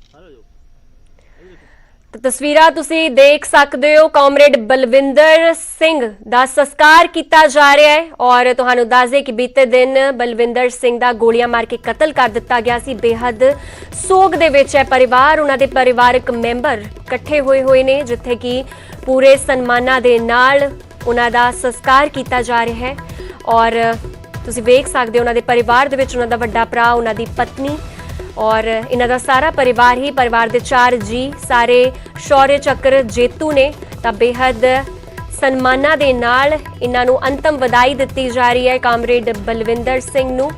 तो तस्वीरां तुसी देख सकते हो कामरेड बलविंदर सिंह दा संस्कार किया जा रहा है और तुहानू दस दे कि बीते दिन बलविंदर सिंह दा गोलियां मार के कतल कर दिता गया सी। बेहद सोग दे विच है परिवार, उन्हां दे परिवारक मैंबर इकट्ठे होए ने जिथे कि पूरे सन्मानां दे नाल उन्हां दा संस्कार किया जा रहा है और तुसी देख सकते हो उन्हां दे परिवार दे विच उन्हां दा वड्डा भरा, उन्हां दी पत्नी और इन्हां दा सारा परिवार ही परिवार दे 4 जी सारे शौर्य चक्र जेतू ने। तां बेहद सन्मानां दे नाल इन्हां नूं अंतिम वधाई दित्ती जा रही है कामरेड बलविंदर सिंह नूं।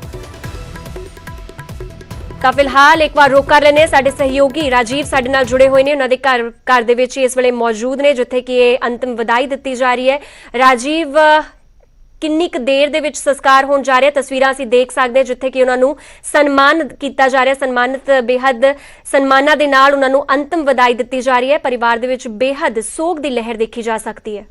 तां फिलहाल एक बार रोक कर लेने साडे सहयोगी राजीव साडे नाल जुड़े हुए ने, उन्हां दे घर दे विच इस वेले मौजूद ने जिथे कि अंतिम वधाई दित्ती जा रही है। राजीव, किन्नी क देर दे विच संस्कार होण जा रहा है? तस्वीरां असीं देख सकते हैं जिथे कि उन्हां नूं सन्मान किया जा रहा है, सन्मानित बेहद सन्मानां दे नाल उन्हां नूं अंतिम वधाई दित्ती जा रही है। परिवार दे विच बेहद सोग दी लहर देखी जा सकती है।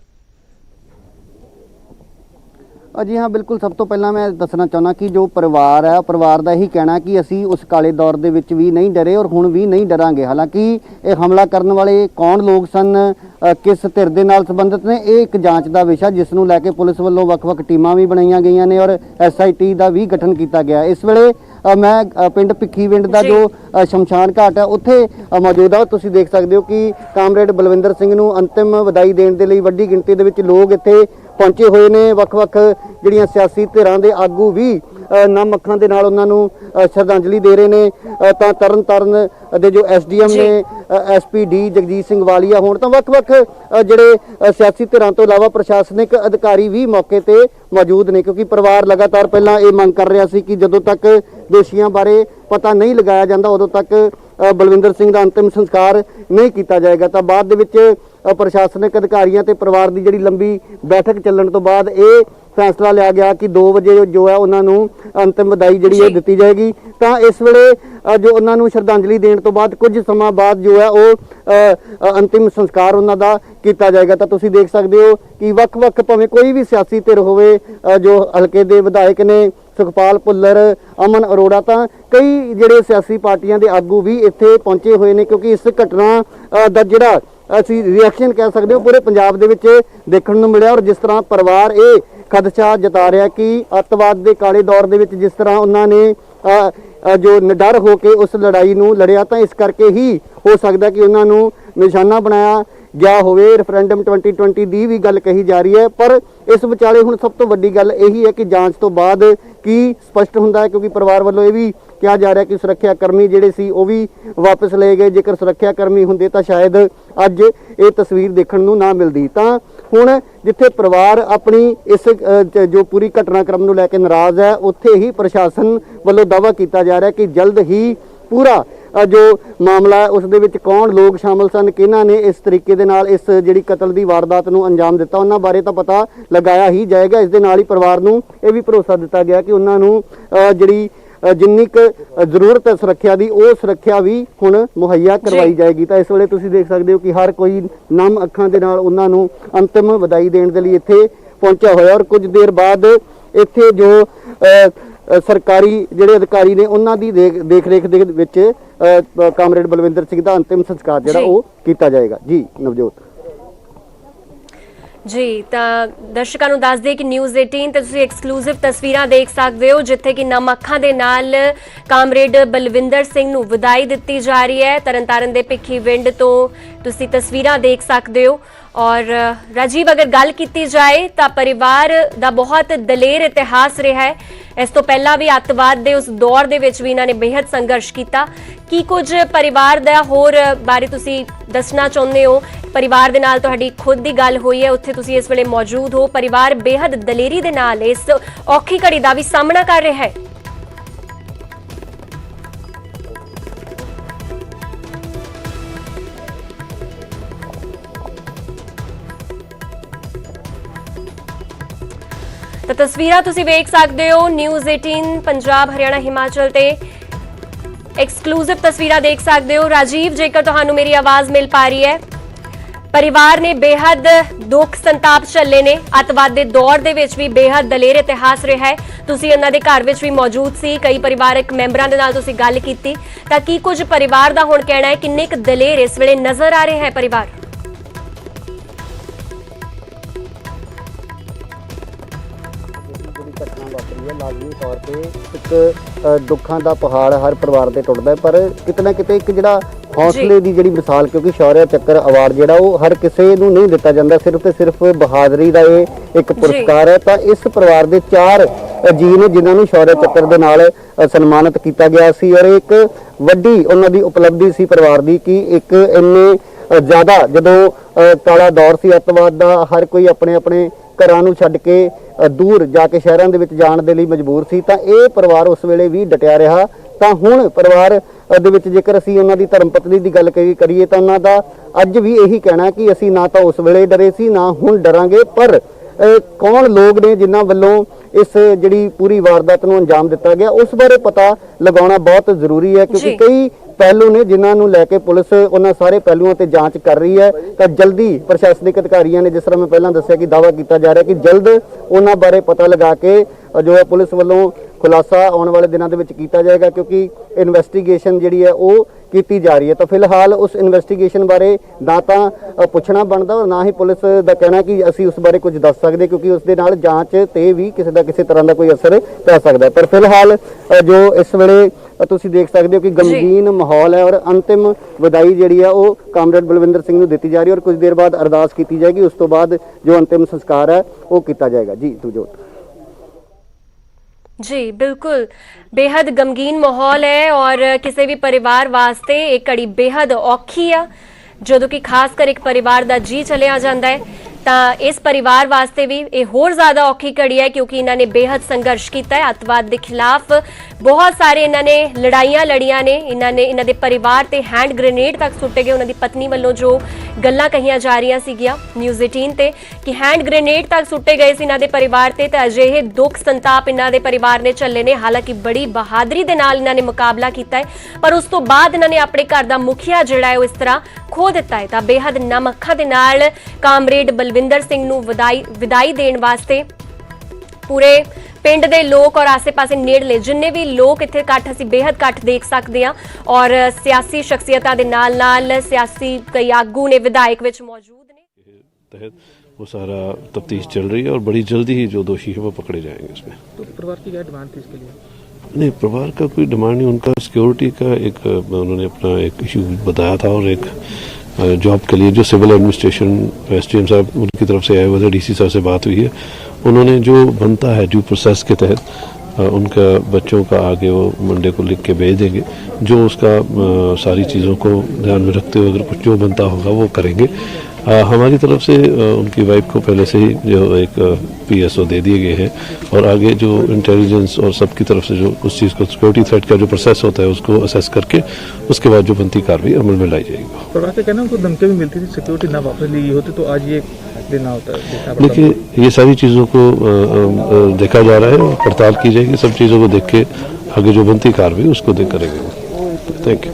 जी हाँ, बिल्कुल। सब तो पहला मैं दसना चाहना कि जो परिवार है, परिवार का यही कहना कि असी उस काले दौर के विच भी नहीं डरे और हुण भी नहीं डरांगे। हालांकि ये हमला करने वाले कौन लोग सन, किस धिर दे नाल संबंधित ने, ये एक जांच का विषा जिसनूं लैके पुलिस वालों वख-वख टीमां भी बनाईयां गईयां ने और SIT का भी गठन किया गया। इस वेले मैं पिंड भिखीविंड का जो शमशान घाट है उत्थे मौजूद है। तुसीं देख सकते हो कि कामरेड बलविंदर सिंह नूं अंतिम वधाई देण दे लई वड्डी गिणती दे विच लोग इत्थे पहुंचे हुए ने। वख-वख जिहड़ियां सियासी धिरां दे आगू भी नम अखां दे नाल उन्हां नूं श्रद्धांजलि दे रहे ने। तां तरन ताਰਨ दे जो SDM ने SPD जगजीत सिंह वालिया होण तां वख-वख जिहड़े सियासी धिरां तो इलावा प्रशासनिक अधिकारी भी मौके ते मौजूद ने, क्योंकि परिवार लगातार पहलां ये मंग कर रहा सी कि जदों तक दोषियों बारे पता नहीं लगाया जाता उदों तक बलविंदर सिंह का अंतिम संस्कार नहीं किया जाएगा। तो बाद दे विच प्रशासनिक अधिकारियों ते परिवार की जिहड़ी लंबी बैठक चलण तो बाद ये फैसला लिया गया कि 2 बजे जो है उन्होंने अंतिम वधाई जी दी जाएगी। तो इस वेले जो उन्होंने श्रद्धांजलि देने तो बाद कुछ समय बाद जो है वो अंतिम संस्कार उन्होंने किया जाएगा। तो तुसीं देख सकते हो कि वख-वख भावें कोई भी सियासी धिर होवे, जो हल्के दे विधायक ने सुखपाल भुल्लर, अमन अरोड़ा, तो कई जिहड़े सियासी पार्टियां दे आगू भी इत्थे पहुंचे हुए ने, क्योंकि इस घटना दा जिहड़ा असीं रिएक्शन कह सकते हो पूरे पंजाब दे विच देखण नूं मिलिया। और जिस तरह परिवार ये खदशा जता रहा कि अतवाद के काले दौर दे विच जिस तरह उन्होंने जो निडर होकर उस लड़ाई नूं लड़िया, तो इस करके ही हो सकता कि उन्होंने निशाना बनाया गया होवे। रेफरेंडम 2020 की भी गल कही जा रही है, पर इस विचाले हुण सब तो वड्डी गल यही है कि जांच तो बाद की स्पष्ट हुंदा है, क्योंकि परिवार वालों ये भी कहा जा रहा है कि सुरक्षा कर्मी जिहड़े सी वो भी वापस ले गए। जेकर सुरक्षा कर्मी हुंदे तो शायद अज ये तस्वीर देखण नूं ना मिलदी। तां हुण जिथे परिवार अपनी इस जो पूरी घटनाक्रम नूं लैके नाराज है, उत्थे ही प्रशासन वालों दावा किया जा रहा है कि जल्द ही पूरा जो मामला है उस दे विच कौन लोग शामिल सन, किन्हां ने इस तरीके दे नाल इस जिहड़ी कतल दी वारदात नूं अंजाम दिता, उन्हां बारे तां पता लगाया ही जाएगा। इस दे नाल ही परिवार नूं ये भी भरोसा दिता गया कि उन्हां नूं जिहड़ी जिन्नी क जरूरत है सुरक्षा की, वो सुरक्षा भी हुण मुहैया करवाई जाएगी। तो इस वेले तुसीं देख सकते हो कि हर कोई नम अखां दे नाल उन्हां नूं अंतिम वधाई देण दे लई इत्थे पहुंचा होया। और कुछ देर बाद इत्थे जो सरकारी जिहड़े अधिकारी ने उन्हां दी देख रेख दे विच कामरेड बलविंदर सिंह का अंतिम संस्कार जिहड़ा वो किया जाएगा। जी नवजोत जी, तो दर्शकों को दस दे कि न्यूज़ 18 ते तुसीं एक्सक्लूसिव तस्वीरां देख सकते हो जिथे कि नम अखां दे नाल कामरेड बलविंदर सिंह नूं वधाई दित्ती जा रही है। तरनतारन दे भिखीविंड तो तुसीं तस्वीरां देख सकते हो। और राजीव, अगर गल की जाए तो परिवार का बहुत दलेर इतिहास रहा है। इस तो पहला भी अतवाद के उस दौर दे विच भी इन्होंने बेहद संघर्ष किया। की कुछ परिवार दा होर बारे तुसीं दसना चाहुंदे हो? परिवार दे नाल तुहाडी खुद की गल हुई है, उत्थे तुसीं इस वेले मौजूद हो। परिवार बेहद दलेरी दे नाल इस औखी घड़ी का भी सामना कर रहा है। तो तस्वीरां तुसीं वेख सकते हो न्यूज़ 18 पंजाब हरियाणा हिमाचल ते एक्सक्लूसिव तस्वीरां देख सकते हो। राजीव, जेकर तुहानू मेरी आवाज मिल पा रही है, परिवार ने बेहद ਦੁੱਖ ਸੰਤਾਪ ਚੱਲੇ ਨੇ। ਅੱਤਵਾਦ ਦੇ ਦੌਰ ਦੇ ਵਿੱਚ ਵੀ ਬੇहद ਦਲੇਰ ਇਤਿਹਾਸ ਰਿਹਾ ਹੈ। ਤੁਸੀਂ ਇਹਨਾਂ ਦੇ ਘਰ ਵਿੱਚ ਵੀ ਮੌਜੂਦ ਸੀ, ਕਈ ਪਰਿਵਾਰਕ ਮੈਂਬਰਾਂ ਦੇ ਨਾਲ ਤੁਸੀਂ ਗੱਲ ਕੀਤੀ ਤਾਂ ਕੀ ਕੁਝ ਪਰਿਵਾਰ ਦਾ ਹੁਣ ਕਹਿਣਾ ਹੈ, ਕਿੰਨੇ ਕੁ ਦਲੇਰ ਇਸ ਵੇਲੇ ਨਜ਼ਰ ਆ ਰਿਹਾ ਹੈ ਪਰਿਵਾਰ? ਘਟਨਾ ਵਾਪਰੀ ਹੈ ਲਾਜ਼ਮੀ ਤੌਰ ਤੇ ਇੱਕ ਦੁੱਖਾਂ ਦਾ ਪਹਾੜ ਹਰ ਪਰਿਵਾਰ ਤੇ ਟੁੱਟਦਾ ਹੈ, ਪਰ ਕਿਤੇ ਨਾ ਕਿਤੇ ਇੱਕ ਜਿਹੜਾ ਹੌਸਲੇ ਦੀ ਜਿਹੜੀ ਮਿਸਾਲ, ਕਿਉਂਕਿ ਸ਼ੌਰਯ ਚੱਕਰ ਅਵਾਰਡ ਜਿਹੜਾ ਉਹ ਹਰ ਕਿਸੇ ਨੂੰ ਨਹੀਂ ਦਿੱਤਾ ਜਾਂਦਾ, ਸਿਰਫ ਤੇ ਸਿਰਫ ਬਹਾਦਰੀ ਦਾ ਇਹ ਇੱਕ ਪੁਰਸਕਾਰ ਹੈ। ਤਾਂ ਇਸ ਪਰਿਵਾਰ ਦੇ 4 ਜੀ ਨੇ ਜਿਨ੍ਹਾਂ ਨੂੰ ਸ਼ੌਰਯ ਚੱਕਰ ਦੇ ਨਾਲ ਸਨਮਾਨਿਤ ਕੀਤਾ ਗਿਆ ਸੀ, ਔਰ ਇੱਕ ਵੱਡੀ ਉਹਨਾਂ ਦੀ ਉਪਲਬਧੀ ਸੀ ਪਰਿਵਾਰ ਦੀ ਕਿ ਇੱਕ ਇੰਨੇ ਜ਼ਿਆਦਾ ਜਦੋਂ ਕਾਲਾ ਦੌਰ ਸੀ ਅੱਤਵਾਦ ਦਾ, ਹਰ ਕੋਈ ਆਪਣੇ ਆਪਣੇ ਘਰਾਂ ਨੂੰ ਛੱਡ ਕੇ ਦੂਰ ਜਾ ਕੇ ਸ਼ਹਿਰਾਂ ਦੇ ਵਿੱਚ ਜਾਣ ਦੇ ਲਈ ਮਜਬੂਰ ਸੀ, ਤਾਂ ਇਹ ਪਰਿਵਾਰ ਉਸ ਵੇਲੇ ਵੀ ਡਟਿਆ ਰਿਹਾ। ਤਾਂ ਹੁਣ ਪਰਿਵਾਰ ਦੇ ਵਿੱਚ ਜੇਕਰ ਅਸੀਂ ਉਹਨਾਂ ਦੀ ਧਰਮ ਪਤਨੀ ਦੀ ਗੱਲ ਕਰੀਏ ਤਾਂ ਉਹਨਾਂ ਦਾ ਅੱਜ ਵੀ ਇਹੀ ਕਹਿਣਾ ਕਿ ਅਸੀਂ ਨਾ ਤਾਂ ਉਸ ਵੇਲੇ ਡਰੇ ਸੀ, ਨਾ ਹੁਣ ਡਰਾਂਗੇ, ਪਰ ਕੌਣ ਲੋਕ ਨੇ ਜਿਨ੍ਹਾਂ ਵੱਲੋਂ ਇਸ ਜਿਹੜੀ ਪੂਰੀ ਵਾਰਦਾਤ ਨੂੰ ਅੰਜਾਮ ਦਿੱਤਾ ਗਿਆ ਉਸ ਬਾਰੇ ਪਤਾ ਲਗਾਉਣਾ ਬਹੁਤ ਜ਼ਰੂਰੀ ਹੈ, ਕਿਉਂਕਿ ਕਈ ਪਹਿਲੂ ਨੇ ਜਿਨ੍ਹਾਂ ਨੂੰ ਲੈ ਕੇ ਪੁਲਿਸ ਉਹਨਾਂ ਸਾਰੇ ਪਹਿਲੂਆਂ ਤੇ ਜਾਂਚ ਕਰ ਰਹੀ ਹੈ। ਤਾਂ ਜਲਦੀ ਪ੍ਰਸ਼ਾਸਨਿਕ ਅਧਿਕਾਰੀਆਂ ਨੇ, ਜਿਸ ਤਰ੍ਹਾਂ ਮੈਂ ਪਹਿਲਾਂ ਦੱਸਿਆ ਕਿ ਦਾਅਵਾ ਕੀਤਾ ਜਾ ਰਿਹਾ ਕਿ ਜਲਦ ਉਹਨਾਂ ਬਾਰੇ ਪਤਾ ਲਗਾ ਕੇ ਜੋ ਹੈ ਪੁਲਿਸ ਵੱਲੋਂ ਖੁਲਾਸਾ ਆਉਣ ਵਾਲੇ ਦਿਨਾਂ ਦੇ ਵਿੱਚ ਕੀਤਾ ਜਾਏਗਾ, ਕਿਉਂਕਿ ਇਨਵੈਸਟੀਗੇਸ਼ਨ ਜਿਹੜੀ ਹੈ ਉਹ ਕੀਤੀ ਜਾ ਰਹੀ ਹੈ। ਤਾਂ ਫਿਲਹਾਲ ਉਸ ਇਨਵੈਸਟੀਗੇਸ਼ਨ ਬਾਰੇ ਨਾ ਤਾਂ ਪੁੱਛਣਾ ਬਣਦਾ ਔਰ ਨਾ ਹੀ ਪੁਲਿਸ ਦਾ ਕਹਿਣਾ ਕਿ ਅਸੀਂ ਉਸ ਬਾਰੇ ਕੁਝ ਦੱਸ ਸਕਦੇ, ਕਿਉਂਕਿ ਉਸ ਦੇ ਨਾਲ ਜਾਂਚ ਤੇ ਵੀ ਕਿਸੇ ਦਾ ਕਿਸੇ ਤਰ੍ਹਾਂ ਦਾ ਕੋਈ ਅਸਰ ਪੈ ਸਕਦਾ ਹੈ। ਪਰ ਫਿਲਹਾਲ ਜੋ ਇਸ ਵੇਲੇ ਤੁਸੀਂ ਦੇਖ ਸਕਦੇ ਹੋ ਕਿ ਗਮਗੀਨ ਮਾਹੌਲ ਹੈ ਔਰ ਅੰਤਿਮ ਵਿਦਾਈ ਜਿਹੜੀ ਹੈ ਉਹ ਕਾਮਰੇਡ ਬਲਵਿੰਦਰ ਸਿੰਘ ਨੂੰ ਦਿੱਤੀ ਜਾ ਰਹੀ ਹੈ ਔਰ ਕੁਝ ਦੇਰ ਬਾਅਦ ਅਰਦਾਸ ਕੀਤੀ ਜਾਏਗੀ। ਉਸ ਤੋਂ ਬਾਅਦ ਜੋ ਅੰਤਿਮ ਸੰਸਕਾਰ ਹੈ ਉਹ ਕੀਤਾ ਜਾਏਗਾ। ਜੀ ਤੁਜੋਤ जी बिल्कुल, बेहद गमगीन माहौल है और किसी भी परिवार वास्ते एक घड़ी बेहद औखी आ ਜਦੋਂ ਕਿ ਖਾਸ ਕਰ ਇੱਕ ਪਰਿਵਾਰ ਦਾ ਜੀ ਚਲਿਆ ਜਾਂਦਾ ਹੈ ਤਾਂ ਇਸ ਪਰਿਵਾਰ ਵਾਸਤੇ ਵੀ ਇਹ ਹੋਰ ਜ਼ਿਆਦਾ ਔਖੀ ਘੜੀ ਹੈ ਕਿਉਂਕਿ ਇਹਨਾਂ ਨੇ ਬੇहद ਸੰਘਰਸ਼ ਕੀਤਾ ਹੈ ਅੱਤਵਾਦ ਦੇ ਖਿਲਾਫ। ਬਹੁਤ ਸਾਰੇ ਇਹਨਾਂ ਨੇ ਲੜਾਈਆਂ ਲੜੀਆਂ ਨੇ, ਇਹਨਾਂ ਦੇ ਪਰਿਵਾਰ ਤੇ ਹੈਂਡ ਗ੍ਰੇਨੇਡ ਤੱਕ ਸੁੱਟੇ ਗਏ। ਉਹਨਾਂ ਦੀ ਪਤਨੀ ਵੱਲੋਂ ਜੋ ਗੱਲਾਂ ਕਹੀਆਂ ਜਾ ਰਹੀਆਂ ਸੀਗੀਆਂ ਨਿਊਜ਼ 18 ਤੇ ਕਿ ਹੈਂਡ ਗ੍ਰੇਨੇਡ ਤੱਕ ਸੁੱਟੇ ਗਏ ਸੀ ਇਹਨਾਂ ਦੇ ਪਰਿਵਾਰ ਤੇ, ਤਾਂ ਅਜਿਹੇ ਦੁੱਖ ਸੰਤਾਪ ਇਹਨਾਂ ਦੇ ਪਰਿਵਾਰ ਨੇ ਝੱਲੇ ਨੇ। ਹਾਲਾਂਕਿ ਬੜੀ ਬਹਾਦਰੀ ਦੇ ਨਾਲ ਇਹਨਾਂ ਨੇ ਮੁਕਾਬਲਾ ਕੀਤਾ ਹੈ, ਪਰ ਉਸ ਤੋਂ ਬਾਅਦ ਇਹਨਾਂ ਨੇ ਆਪਣੇ ਘਰ ਦਾ ਮੁਖੀਆ ਜਿਹੜਾ ਹੈ ਉਹ ਇਸ ਤਰ੍ਹਾਂ ਖੋ ਦਿੱਤਾ ਹੈ। ਤਾਂ ਬੇहद ਨਮ ਅੱਖਾਂ ਦੇ ਨਾਲ ਕਾਮਰੇਡ ਬਲਵਿੰਦਰ ਸਿੰਘ ਨੂੰ ਵਿਦਾਈ ਦੇਣ ਵਾਸਤੇ ਪੂਰੇ ਪਿੰਡ ਦੇ ਲੋਕ ਔਰ ਆਸੇ-ਪਾਸੇ ਨੇੜਲੇ ਜਿੰਨੇ ਵੀ ਲੋਕ ਇੱਥੇ ਇਕੱਠ ਅਸੀਂ ਬੇहद ਇਕੱਠ ਦੇਖ ਸਕਦੇ ਹਾਂ ਔਰ ਸਿਆਸੀ ਸ਼ਖਸੀਅਤਾਂ ਦੇ ਨਾਲ ਸਿਆਸੀ ਕਈ ਆਗੂ ਨੇ, ਵਿਧਾਇਕ ਵਿੱਚ ਮੌਜੂਦ ਨੇ। तहत वो सारा तफ्तीश चल रही है और बड़ी जल्दी ही जो दोषी है वो पकड़े जाएंगे इसमें। तो परिवार की क्या डिमांड थी इसके लिए? नहीं, परिवार का कोई डिमांड नहीं, उनका सिक्योरिटी का एक उन्होंने अपना एक इशू बताया था और एक जॉब के लिए जो सिविल एडमिनिस्ट्रेशन एसडीएम साहब उनकी तरफ से आए हुए थे, डीसी साहब से बात हुई है, उन्होंने जो बनता है ड्यू प्रोसेस के तहत उनका बच्चों का आगे वो मंडे को लिख के भेज देंगे, जो उसका सारी चीज़ों को ध्यान में रखते हुए अगर कुछ जो बनता होगा वो करेंगे। हमारी तरफ से उनकी वाइफ को पहले से ही जो एक पीएसओ दे दिए गए हैं और आगे जो इंटेलिजेंस और सबकी तरफ से जो उस चीज़ को सिक्योरिटी थ्रेट का जो प्रोसेस होता है उसको असेस करके उसके बाद जो बनती कार्रवाई अमल में लाई जाएगी। परिवार का कहना उनको धमकी भी मिलती थी, सिक्योरिटी ना वापस ली होती तो आज ये देना होता है। देखिए, ये सारी चीज़ों को देखा जा रहा है, पड़ताल की जाएगी, सब चीज़ों को देख के आगे जो बनती कार्रवाई उसको देख करेंगे। Thank you.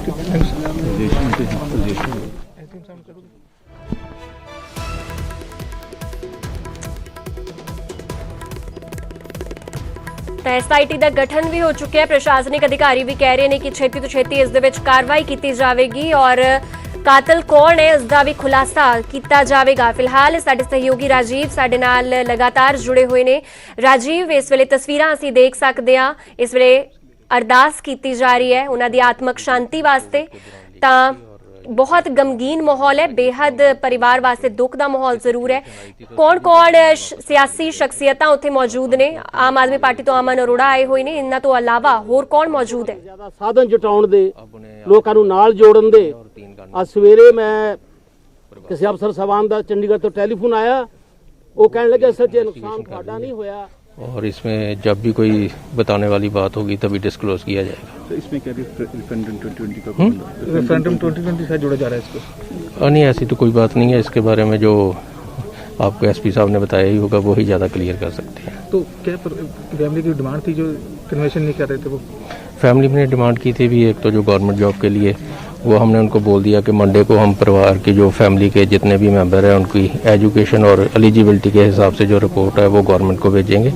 एसआईटी का गठन भी हो चुका है। प्रशासनिक अधिकारी भी कह रहे हैं कि छेती तो छेती इस दे विच कार्रवाई की जाएगी और कातिल कौन है उसका भी खुलासा किया जाएगा। फिलहाल साडे सहयोगी राजीव साडे नाल लगातार जुड़े हुए ने। राजीव, इस वेले तस्वीरां असीं देख सकते हैं, इस वेले अरदास की जा रही है उन्हां दी आत्मक शांति वास्ते। तां बहुत गमगीन माहौल है, बेहद परिवार वास्ते दुख का माहौल जरूर है। कौन कौन सियासी शख्सियतां उत्थे मौजूद ने? आम आदमी पार्टी तो अमन अरोड़ा आए हुए ने, इन्हां तो अलावा होर कौन मौजूद है? ज्यादा साधन जुटाउण दे, लोकां नूं नाल जोड़न दे। आज सवेरे मैं किसी अफसर साहबान दा चंडीगढ़ तो टेलीफोन आया, वो कहने लगे सर ये नुकसान तुहाडा नहीं होया और इसमें जब भी कोई बताने वाली बात होगी तभी डिस्क्लोज किया जाएगा। तो इसमें क्या रेफरेंडम 2020 का रेफरेंडम 2020 से जोड़ा जा रहा है इसको? नहीं, ऐसी तो कोई बात नहीं है। इसके बारे में जो आपको एसपी साहब ने बताया ही होगा वो ही ज़्यादा क्लियर कर सकते हैं। तो क्या फैमिली की डिमांड थी जो कन्वेंशन नहीं कर रहे थे? वो फैमिली ने डिमांड की थी भी एक तो जो गवर्नमेंट जॉब के लिए वो हमने उनको बोल दिया कि मंडे को हम परिवार की जो फैमिली के जितने भी मेंबर हैं उनकी एजुकेशन और एलिजिबिलिटी के हिसाब से जो रिपोर्ट है वो गवर्नमेंट को भेजेंगे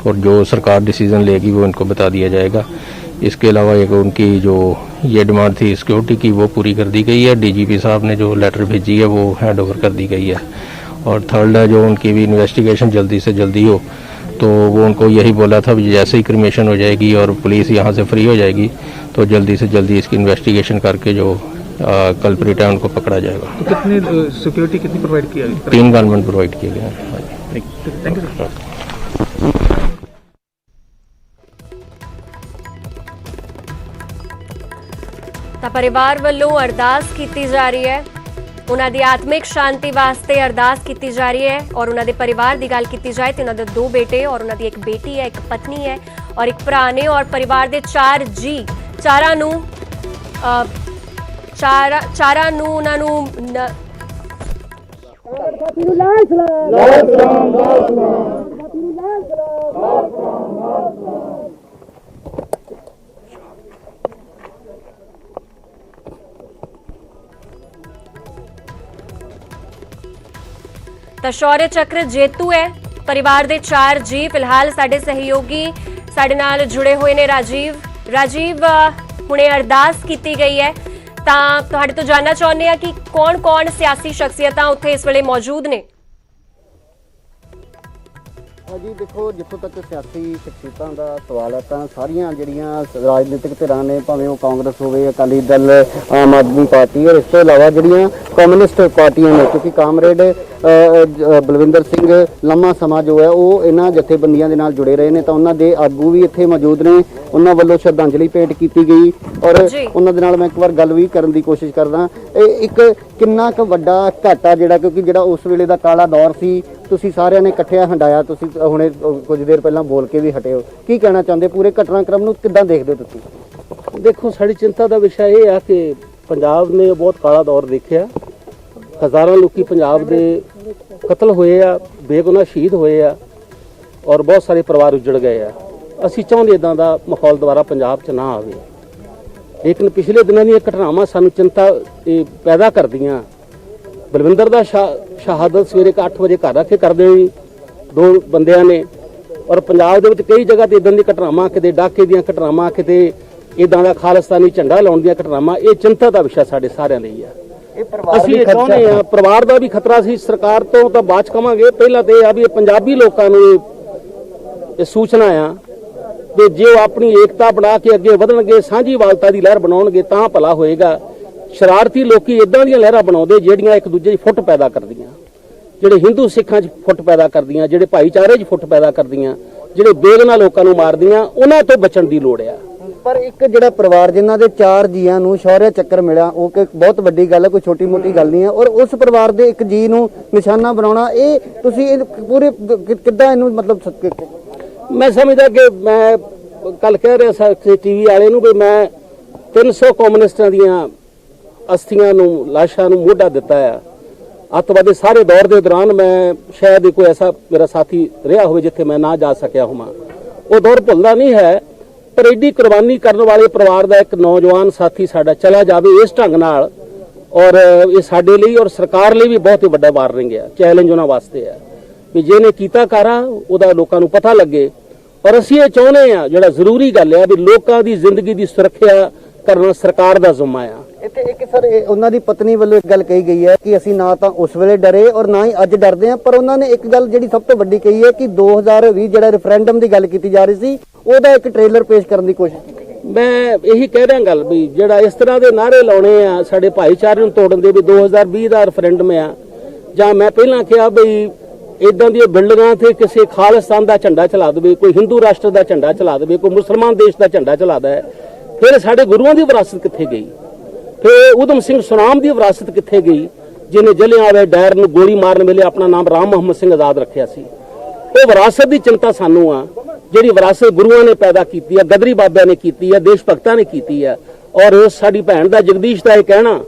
और जो सरकार डिसीजन लेगी वो इनको बता दिया जाएगा। इसके अलावा एक उनकी जो ये डिमांड थी सिक्योरिटी की वो पूरी कर दी गई है। डीजीपी साहब ने जो लेटर भेजी है वो हैंड ओवर कर दी गई है। और थर्ड है जो उनकी भी इन्वेस्टिगेशन जल्दी से जल्दी हो, तो वो उनको यही बोला था जैसे ही क्रिमेशन हो जाएगी और पुलिस यहाँ से फ्री हो जाएगी तो जल्दी से जल्दी इसकी इन्वेस्टिगेशन करके जो कल्प्रिट है उनको पकड़ा जाएगा। तो कितनी सिक्योरिटी कितनी प्रोवाइड किया गया? 3 गनमैन प्रोवाइड किए गए हैं। Thank you sir. ਤਾਂ ਪਰਿਵਾਰ ਵੱਲੋਂ ਅਰਦਾਸ ਕੀਤੀ ਜਾ ਰਹੀ ਹੈ, ਉਹਨਾਂ ਦੀ ਆਤਮਿਕ ਸ਼ਾਂਤੀ ਵਾਸਤੇ ਅਰਦਾਸ ਕੀਤੀ ਜਾ ਰਹੀ ਹੈ। ਔਰ ਉਹਨਾਂ ਦੇ ਪਰਿਵਾਰ ਦੀ ਗੱਲ ਕੀਤੀ ਜਾਏ ਤੇ ਉਹਨਾਂ ਦੇ 2 ਬੇਟੇ ਔਰ ਉਹਨਾਂ ਦੀ ਇੱਕ ਬੇਟੀ ਹੈ, ਇੱਕ ਪਤਨੀ ਹੈ ਔਰ ਇੱਕ ਭਰਾ ਨੇ ਔਰ ਪਰਿਵਾਰ ਦੇ 4 ਜੀ, ਚਾਰਾਂ ਨੂੰ ਉਹਨਾਂ ਨੂੰ ਤਾਂ ਸ਼ੌर्य ਚੱਕਰ ਜੇਤੂ ਹੈ ਪਰਿਵਾਰ ਦੇ 4 ਜੀ। ਫਿਲਹਾਲ ਸਾਡੇ ਸਹਿਯੋਗੀ ਸਾਡੇ ਨਾਲ ਜੁੜੇ ਹੋਏ ਨੇ ਰਾਜੀਵ ਹੁਣੇ ਅਰਦਾਸ ਕੀਤੀ ਗਈ ਹੈ ਤਾਂ ਤੁਹਾਡੇ ਤੋਂ ਜਾਨਣਾ ਚਾਹੁੰਦੇ ਆ ਕਿ ਕੌਣ ਸਿਆਸੀ ਸ਼ਖਸੀਅਤਾਂ ਉੱਥੇ ਇਸ ਵੇਲੇ ਮੌਜੂਦ ਨੇ। ਜੀ ਦੇਖੋ, ਜਿੱਥੋਂ ਤੱਕ ਸਿਆਸੀ ਸ਼ਖਸੀਅਤਾਂ ਦਾ ਸਵਾਲ ਹੈ ਤਾਂ ਸਾਰੀਆਂ ਜਿਹੜੀਆਂ ਰਾਜਨੀਤਿਕ ਧਿਰਾਂ ਨੇ, ਭਾਵੇਂ ਉਹ ਕਾਂਗਰਸ ਹੋਵੇ, ਅਕਾਲੀ ਦਲ, ਆਮ ਆਦਮੀ ਪਾਰਟੀ ਔਰ ਇਸ ਤੋਂ ਇਲਾਵਾ ਜਿਹੜੀਆਂ ਕਮਿਊਨਿਸਟ ਪਾਰਟੀਆਂ ਨੇ, ਕਿਉਂਕਿ ਕਾਮਰੇਡ ਬਲਵਿੰਦਰ ਸਿੰਘ ਲੰਮਾ ਸਮਾਂ ਜੋ ਹੈ ਉਹ ਇਹਨਾਂ ਜਥੇਬੰਦੀਆਂ ਦੇ ਨਾਲ ਜੁੜੇ ਰਹੇ ਨੇ ਤਾਂ ਉਹਨਾਂ ਦੇ ਆਗੂ ਵੀ ਇੱਥੇ ਮੌਜੂਦ ਨੇ। ਉਹਨਾਂ ਵੱਲੋਂ ਸ਼ਰਧਾਂਜਲੀ ਭੇਟ ਕੀਤੀ ਗਈ ਔਰ ਉਹਨਾਂ ਦੇ ਨਾਲ ਮੈਂ ਇੱਕ ਵਾਰ ਗੱਲ ਵੀ ਕਰਨ ਦੀ ਕੋਸ਼ਿਸ਼ ਕਰਦਾ। ਇਹ ਇੱਕ ਕਿੰਨਾ ਕੁ ਵੱਡਾ ਘਾਟਾ ਜਿਹੜਾ, ਕਿਉਂਕਿ ਜਿਹੜਾ ਉਸ ਵੇਲੇ ਦਾ ਕਾਲਾ ਦੌਰ ਸੀ, ਤੁਸੀਂ ਸਾਰਿਆਂ ਨੇ ਇਕੱਠਿਆਂ ਹੰਡਾਇਆ, ਤੁਸੀਂ ਹੁਣੇ ਕੁਝ ਦੇਰ ਪਹਿਲਾਂ ਬੋਲ ਕੇ ਵੀ ਹਟੇ ਹੋ, ਕੀ ਕਹਿਣਾ ਚਾਹੁੰਦੇ? ਪੂਰੇ ਘਟਨਾਕ੍ਰਮ ਨੂੰ ਕਿੱਦਾਂ ਦੇਖਦੇ ਹੋ ਤੁਸੀਂ? ਦੇਖੋ, ਸਾਡੀ ਚਿੰਤਾ ਦਾ ਵਿਸ਼ਾ ਇਹ ਆ ਕਿ ਪੰਜਾਬ ਨੇ ਬਹੁਤ ਕਾਲਾ ਦੌਰ ਦੇਖਿਆ। ਹਜ਼ਾਰਾਂ ਲੋਕੀ ਪੰਜਾਬ ਦੇ ਕਤਲ ਹੋਏ ਆ, ਬੇਗੁਨਾਹ ਸ਼ਹੀਦ ਹੋਏ ਆ ਔਰ ਬਹੁਤ ਸਾਰੇ ਪਰਿਵਾਰ ਉਜੜ ਗਏ ਆ। ਅਸੀਂ ਚਾਹੁੰਦੇ ਇਦਾਂ ਦਾ ਮਾਹੌਲ ਦੁਬਾਰਾ ਪੰਜਾਬ 'ਚ ਨਾ ਆਵੇ, ਲੇਕਿਨ ਪਿਛਲੇ ਦਿਨਾਂ ਦੀਆਂ ਘਟਨਾਵਾਂ ਸਾਨੂੰ ਚਿੰਤਾ ਪੈਦਾ ਕਰਦੀਆਂ। ਬਲਵਿੰਦਰ ਦਾ ਸ਼ਹਾਦਤ ਸਵੇਰੇ 8 ਵਜੇ ਘਰ ਆ ਕੇ ਕਰਦੇ ਹੋਈ 2 ਬੰਦਿਆਂ ਨੇ ਔਰ ਪੰਜਾਬ ਦੇ ਵਿੱਚ ਕਈ ਜਗ੍ਹਾ ਤੇ ਇਦਾਂ ਦੀ ਘਟਨਾਵਾਂ, ਕਿਤੇ ਡਾਕੇ ਦੀਆਂ ਘਟਨਾਵਾਂ, ਕਿਤੇ ਇਦਾਂ ਦਾ ਖਾਲਿਸਤਾਨੀ ਝੰਡਾ ਲਾਉਣ ਦੀਆਂ ਘਟਨਾਵਾਂ। ਇਹ ਚਿੰਤਾ ਦਾ ਵਿਸ਼ਾ ਸਾਡੇ ਸਾਰਿਆਂ ਲਈ ਆ। ਅਸੀਂ ਇਹ ਚਾਹੁੰਦੇ ਆ, ਪਰਿਵਾਰ ਦਾ ਵੀ ਖਤਰਾ ਸੀ, ਸਰਕਾਰ ਤੋਂ ਤਾਂ ਬਾਅਦ ਚ ਕਵਾਂਗੇ। ਪਹਿਲਾਂ ਤੇ ਇਹ ਆ ਵੀ ਇਹ ਪੰਜਾਬੀ ਲੋਕਾਂ ਨੂੰ ਇਹ ਸੂਚਨਾ ਆ ਕਿ ਜੇ ਉਹ ਆਪਣੀ ਏਕਤਾ ਬਣਾ ਕੇ ਅੱਗੇ ਵਧਣਗੇ, ਸਾਂਝੀਵਾਲਤਾ ਦੀ ਲਹਿਰ ਬਣਾਉਣਗੇ ਤਾਂ ਭਲਾ ਹੋਏਗਾ। ਸ਼ਰਾਰਤੀ ਲੋਕੀ ਇਦਾਂ ਦੀਆਂ ਲਹਿਰਾਂ ਬਣਾਉਂਦੇ ਜਿਹੜੀਆਂ ਇੱਕ ਦੂਜੇ 'ਚ ਫੁੱਟ ਪੈਦਾ ਕਰਦੀਆਂ, ਜਿਹੜੇ ਹਿੰਦੂ ਸਿੱਖਾਂ 'ਚ ਫੁੱਟ ਪੈਦਾ ਕਰਦੀਆਂ, ਜਿਹੜੇ ਭਾਈਚਾਰੇ 'ਚ ਫੁੱਟ ਪੈਦਾ ਕਰਦੀਆਂ, ਜਿਹੜੇ ਬੇਗੁਨਾਹ ਲੋਕਾਂ ਨੂੰ ਮਾਰਦੀਆਂ, ਉਹਨਾਂ ਤੋਂ ਬਚਣ ਦੀ ਲੋੜ ਆ। ਪਰ ਇੱਕ ਜਿਹੜਾ ਪਰਿਵਾਰ ਜਿਨ੍ਹਾਂ ਦੇ 4 ਜੀਆਂ ਨੂੰ ਸ਼ੌर्य ਚੱਕਰ ਮਿਲਿਆ, ਉਹ ਇੱਕ ਬਹੁਤ ਵੱਡੀ ਗੱਲ ਹੈ, ਕੋਈ ਛੋਟੀ ਮੋਟੀ ਗੱਲ ਨਹੀਂ ਹੈ। ਔਰ ਉਸ ਪਰਿਵਾਰ ਦੇ ਇੱਕ ਜੀ ਨੂੰ ਨਿਸ਼ਾਨਾ ਬਣਾਉਣਾ, ਇਹ ਤੁਸੀਂ ਇਹ ਪੂਰੇ ਕਿੱਦਾਂ ਇਹਨੂੰ ਮਤਲਬ? ਮੈਂ ਸਮਝਦਾ ਕਿ ਮੈਂ ਕੱਲ ਕਹਿ ਰਿਹਾ ਸੀ ਟੀਵੀ ਵਾਲੇ ਨੂੰ ਵੀ ਮੈਂ 300 ਕਮਿਊਨਿਸਟਾਂ ਦੀਆਂ ਅਸਥੀਆਂ ਨੂੰ, ਲਾਸ਼ਾਂ ਨੂੰ ਮੋਢਾ ਦਿੱਤਾ ਆ। ਅੱਤਵਾਦ ਦੇ ਸਾਰੇ ਦੌਰ ਦੇ ਦੌਰਾਨ ਮੈਂ ਸ਼ਾਇਦ ਕੋਈ ਐਸਾ ਮੇਰਾ ਸਾਥੀ ਰਿਹਾ ਹੋਵੇ ਜਿੱਥੇ ਮੈਂ ਨਾ ਜਾ ਸਕਿਆ ਹੋਵਾਂ। ਉਹ ਦੌਰ ਭੁੱਲਦਾ ਨਹੀਂ ਹੈ, ਪਰ ਐਡੀ ਕੁਰਬਾਨੀ ਕਰਨ ਵਾਲੇ ਪਰਿਵਾਰ ਦਾ ਇੱਕ ਨੌਜਵਾਨ ਸਾਥੀ ਸਾਡਾ ਚਲਾ ਜਾਵੇ ਇਸ ਢੰਗ ਨਾਲ, ਔਰ ਇਹ ਸਾਡੇ ਲਈ ਔਰ ਸਰਕਾਰ ਲਈ ਵੀ ਬਹੁਤ ਹੀ ਵੱਡਾ ਵਾਰਨਿੰਗ ਆ, ਚੈਲੰਜ ਉਹਨਾਂ ਵਾਸਤੇ ਆ ਵੀ ਜਿਹਨੇ ਕੀਤਾ ਕਾਰਾ ਉਹਦਾ ਲੋਕਾਂ ਨੂੰ ਪਤਾ ਲੱਗੇ। ਔਰ ਅਸੀਂ ਇਹ ਚਾਹੁੰਦੇ ਆ, ਜਿਹੜਾ ਜ਼ਰੂਰੀ ਗੱਲ ਆ ਵੀ ਲੋਕਾਂ ਦੀ ਜ਼ਿੰਦਗੀ ਦੀ ਸੁਰੱਖਿਆ ਕਰਨਾ ਸਰਕਾਰ ਦਾ ਜ਼ਿੰਮਾ ਆ। ਇੱਥੇ ਇੱਕ ਸਰ ਉਹਨਾਂ ਦੀ ਪਤਨੀ ਵੱਲੋਂ ਇੱਕ ਗੱਲ ਕਹੀ ਗਈ ਹੈ ਕਿ ਅਸੀਂ ਨਾ ਤਾਂ ਉਸ ਵੇਲੇ ਡਰੇ ਔਰ ਨਾ ਹੀ ਅੱਜ ਡਰਦੇ ਹਾਂ, ਪਰ ਉਹਨਾਂ ਨੇ ਇੱਕ ਗੱਲ ਜਿਹੜੀ ਸਭ ਤੋਂ ਵੱਡੀ ਕਹੀ ਹੈ ਕਿ 2020 ਜਿਹੜਾ ਰੈਫਰੈਂਡਮ ਦੀ ਗੱਲ ਕੀਤੀ ਜਾ ਰਹੀ ਸੀ, ਉਹਦਾ ਇੱਕ ਟ੍ਰੇਲਰ ਪੇਸ਼ ਕਰਨ ਦੀ ਕੋਸ਼ਿਸ਼ ਕੀਤੀ। ਮੈਂ ਇਹੀ ਕਹਿ ਰਿਹਾ ਗੱਲ ਵੀ ਜਿਹੜਾ ਇਸ ਤਰ੍ਹਾਂ ਦੇ ਨਾਅਰੇ ਲਾਉਣੇ ਆ ਸਾਡੇ ਭਾਈਚਾਰੇ ਨੂੰ ਤੋੜਨ ਦੇ, ਵੀ 2020 ਦਾ ਰੈਫਰੈਂਡਮ ਆ, ਜਾਂ ਮੈਂ ਪਹਿਲਾਂ ਕਿਹਾ ਬਈ ਇਦਾਂ ਦੀਆਂ ਬਿਲਡਿੰਗਾਂ ਤੇ ਕਿਸੇ ਖਾਲਿਸਤਾਨ ਦਾ ਝੰਡਾ ਚਲਾ ਦੇਵੇ, ਕੋਈ ਹਿੰਦੂ ਰਾਸ਼ਟਰ ਦਾ ਝੰਡਾ ਚਲਾ ਦੇਵੇ, ਕੋਈ ਮੁਸਲਮਾਨ ਦੇਸ਼ ਦਾ ਝੰਡਾ ਚਲਾਦਾ ਹੈ, ਫਿਰ ਸਾਡੇ ਗੁਰੂਆਂ ਦੀ ਵਿਰਾਸਤ ਕਿੱਥੇ ਗਈ? ਫਿਰ ਊਧਮ ਸਿੰਘ ਸੁਨਾਮ ਦੀ ਵਿਰਾਸਤ ਕਿੱਥੇ ਗਈ, ਜਿਹਨੇ ਜਲਿਆਂਵਾਲੇ ਡਾਇਰ ਨੂੰ ਗੋਲੀ ਮਾਰਨ ਵੇਲੇ ਆਪਣਾ ਨਾਮ ਰਾਮ ਮੁਹੰਮਦ ਸਿੰਘ ਆਜ਼ਾਦ ਰੱਖਿਆ ਸੀ? ਉਹ ਵਿਰਾਸਤ ਦੀ ਚਿੰਤਾ ਸਾਨੂੰ ਆ, ਜਿਹੜੀ ਵਿਰਾਸਤ ਗੁਰੂਆਂ ਨੇ ਪੈਦਾ ਕੀਤੀ ਆ, ਗਦਰੀ ਬਾਬਿਆਂ ਨੇ ਕੀਤੀ ਆ, ਦੇਸ਼ ਭਗਤਾਂ ਨੇ ਕੀਤੀ ਆ। ਔਰ ਸਾਡੀ ਭੈਣ ਦਾ ਜਗਦੀਸ਼ ਦਾ ਇਹ ਕਹਿਣਾ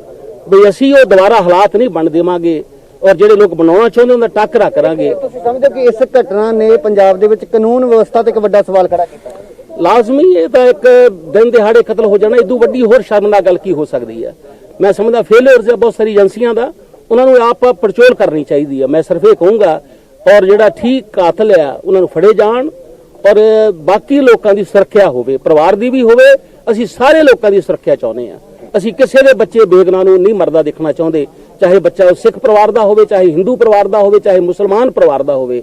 ਵੀ ਅਸੀਂ ਉਹ ਦੁਬਾਰਾ ਹਾਲਾਤ ਨਹੀਂ ਬਣ ਦੇਵਾਂਗੇ ਔਰ ਜਿਹੜੇ ਲੋਕ ਬਣਾਉਣਾ ਚਾਹੁੰਦੇ ਉਹਨਾਂ ਦਾ ਟੱਕਰਾ ਕਰਾਂਗੇ। ਤੁਸੀਂ ਸਮਝਦੇ ਕਿ ਇਸ ਘਟਨਾ ਨੇ ਪੰਜਾਬ ਦੇ ਵਿੱਚ ਕਾਨੂੰਨ ਵਿਵਸਥਾ ਤੇ ਇੱਕ ਵੱਡਾ ਸਵਾਲ ਖੜਾ ਕੀਤਾ? ਲਾਜ਼ਮੀ ਇਹ ਤਾਂ ਇੱਕ ਦਿਨ ਦਿਹਾੜੇ ਕਤਲ ਹੋ ਜਾਣਾ, ਇਦੋਂ ਵੱਡੀ ਹੋਰ ਸ਼ਰਮਨਾਕ ਗੱਲ ਕੀ ਹੋ ਸਕਦੀ ਹੈ। ਮੈਂ ਸਮਝਦਾ ਫੇਲਿਅਰਸ ਹੈ ਬਹੁਤ ਸਾਰੀ ਏਜੰਸੀਆਂ ਦਾ, ਉਹਨਾਂ ਨੂੰ ਆਪ ਪੜਚੋਲ ਕਰਨੀ ਚਾਹੀਦੀ ਹੈ। ਮੈਂ ਸਿਰਫ ਇਹ ਕਹੂੰਗਾ ਔਰ ਜਿਹੜਾ ਠੀਕ ਕਾਤਲ ਆ ਉਹਨਾਂ ਨੂੰ ਫੜੇ ਜਾਣ ਔਰ ਬਾਕੀ ਲੋਕਾਂ ਦੀ ਸੁਰੱਖਿਆ ਹੋਵੇ, ਪਰਿਵਾਰ ਦੀ ਵੀ ਹੋਵੇ। ਅਸੀਂ ਸਾਰੇ ਲੋਕਾਂ ਦੀ ਸੁਰੱਖਿਆ ਚਾਹੁੰਦੇ ਆ। ਅਸੀਂ ਕਿਸੇ ਦੇ ਬੱਚੇ ਬੇਗੁਨਾਹ ਨੂੰ ਨਹੀਂ ਮਰਦਾ ਦੇਖਣਾ ਚਾਹੁੰਦੇ, ਚਾਹੇ ਬੱਚਾ ਸਿੱਖ ਪਰਿਵਾਰ ਦਾ ਹੋਵੇ, ਚਾਹੇ ਹਿੰਦੂ ਪਰਿਵਾਰ ਦਾ ਹੋਵੇ, ਚਾਹੇ ਮੁਸਲਮਾਨ ਪਰਿਵਾਰ ਦਾ ਹੋਵੇ।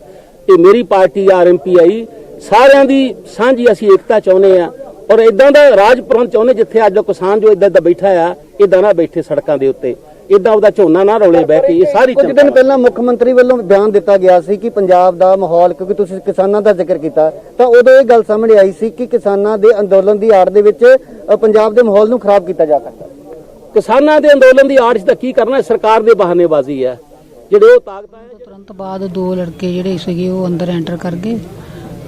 ਇਹ ਮੇਰੀ ਪਾਰਟੀ RMPI ਸਾਰਿਆਂ ਦੀ ਸਾਂਝੀ ਅਸੀਂ ਏਕਤਾ ਚਾਹੁੰਦੇ ਆ ਔਰ ਇਦਾਂ ਦਾ ਰਾਜ ਪ੍ਰਬੰਧ ਚਾਹੁੰਦੇ ਜਿੱਥੇ ਅੱਜ ਕਿਸਾਨ ਜੋ ਇਦਾਂ ਦਾ ਬੈਠਾ ਆ, ਇਦਾਂ ਨਾ ਬੈਠੇ ਸੜਕਾਂ ਦੇ ਉੱਤੇ, ਇਦਾਂ ਉਹਦਾ ਝੋਨਾ ਨਾ ਰੌਲੇ ਬਹਿ ਕੇ। ਇਹ ਸਾਰੀ ਕੁਝ ਦਿਨ ਪਹਿਲਾਂ ਮੁੱਖ ਮੰਤਰੀ ਵੱਲੋਂ ਬਿਆਨ ਦਿੱਤਾ ਗਿਆ ਸੀ ਕਿ ਪੰਜਾਬ ਦਾ ਮਾਹੌਲ, ਕਿਉਂਕਿ ਤੁਸੀਂ ਕਿਸਾਨਾਂ ਦਾ ਜ਼ਿਕਰ ਕੀਤਾ, ਤਾਂ ਉਦੋਂ ਇਹ ਗੱਲ ਸਾਹਮਣੇ ਆਈ ਸੀ ਕਿ ਕਿਸਾਨਾਂ ਦੇ ਅੰਦੋਲਨ ਦੀ ਆੜ ਦੇ ਵਿੱਚ ਪੰਜਾਬ ਦੇ ਮਾਹੌਲ ਨੂੰ ਖਰਾਬ ਕੀਤਾ ਜਾ ਸਕਦਾ। ਕਿਸਾਨਾਂ ਦੇ ਅੰਦੋਲਨ ਦੀ ਆੜ 'ਚ ਤਾਂ ਕੀ ਕਰਨਾ, ਸਰਕਾਰ ਦੇ ਬਹਾਨੇਬਾਜ਼ੀ ਹੈ। ਜਿਹੜੇ ਉਹ ਤਾਕਤਾਂ ਹੈ ਤੁਰੰਤ ਬਾਅਦ 2 ਲੜਕੇ ਜਿਹੜੇ ਸੀਗੇ ਉਹ ਅੰਦਰ ਐਂਟਰ ਕਰ ਗਏ,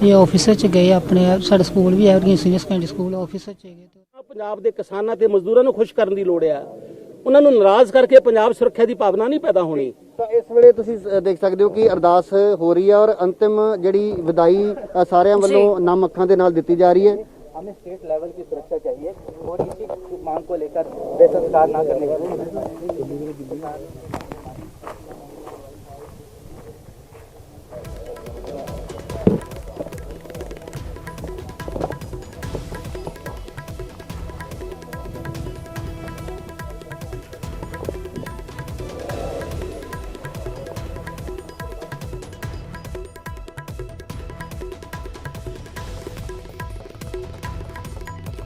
ਇਹ ਆਫਿਸਰ ਚ ਗਏ ਆਪਣੇ। ਸਾਡੇ ਸਕੂਲ ਵੀ ਹੈ, ਸੀਨੀਅਰ ਸੈਕੰਡਰੀ ਸਕੂਲ ਆਫਿਸਰ ਚ ਗਏ। ਪੰਜਾਬ ਦੇ ਕਿਸਾਨਾਂ ਤੇ ਮਜ਼ਦੂਰਾਂ ਨੂੰ ਖੁਸ਼ ਕਰਨ ਦੀ ਲੋੜ ਆ, ਉਹਨਾਂ ਨੂੰ ਨਾਰਾਜ਼ ਕਰਕੇ ਪੰਜਾਬ ਸੁਰੱਖਿਆ ਦੀ ਭਾਵਨਾ ਨਹੀਂ ਪੈਦਾ ਹੋਣੀ। ਤਾਂ ਇਸ ਵੇਲੇ ਤੁਸੀਂ ਦੇਖ ਸਕਦੇ ਹੋ ਕਿ ਅਰਦਾਸ ਹੋ ਰਹੀ ਹੈ ਔਰ ਅੰਤਿਮ ਜਿਹੜੀ ਵਿਦਾਈ ਸਾਰਿਆਂ ਵੱਲੋਂ ਨਮ ਅੱਖਾਂ ਦੇ ਨਾਲ ਦਿੱਤੀ ਜਾ ਰਹੀ ਹੈ। हमें स्टेट लेवल की सुरक्षा चाहिए और इसी मांग को लेकर बेसंस्कार ना करने का।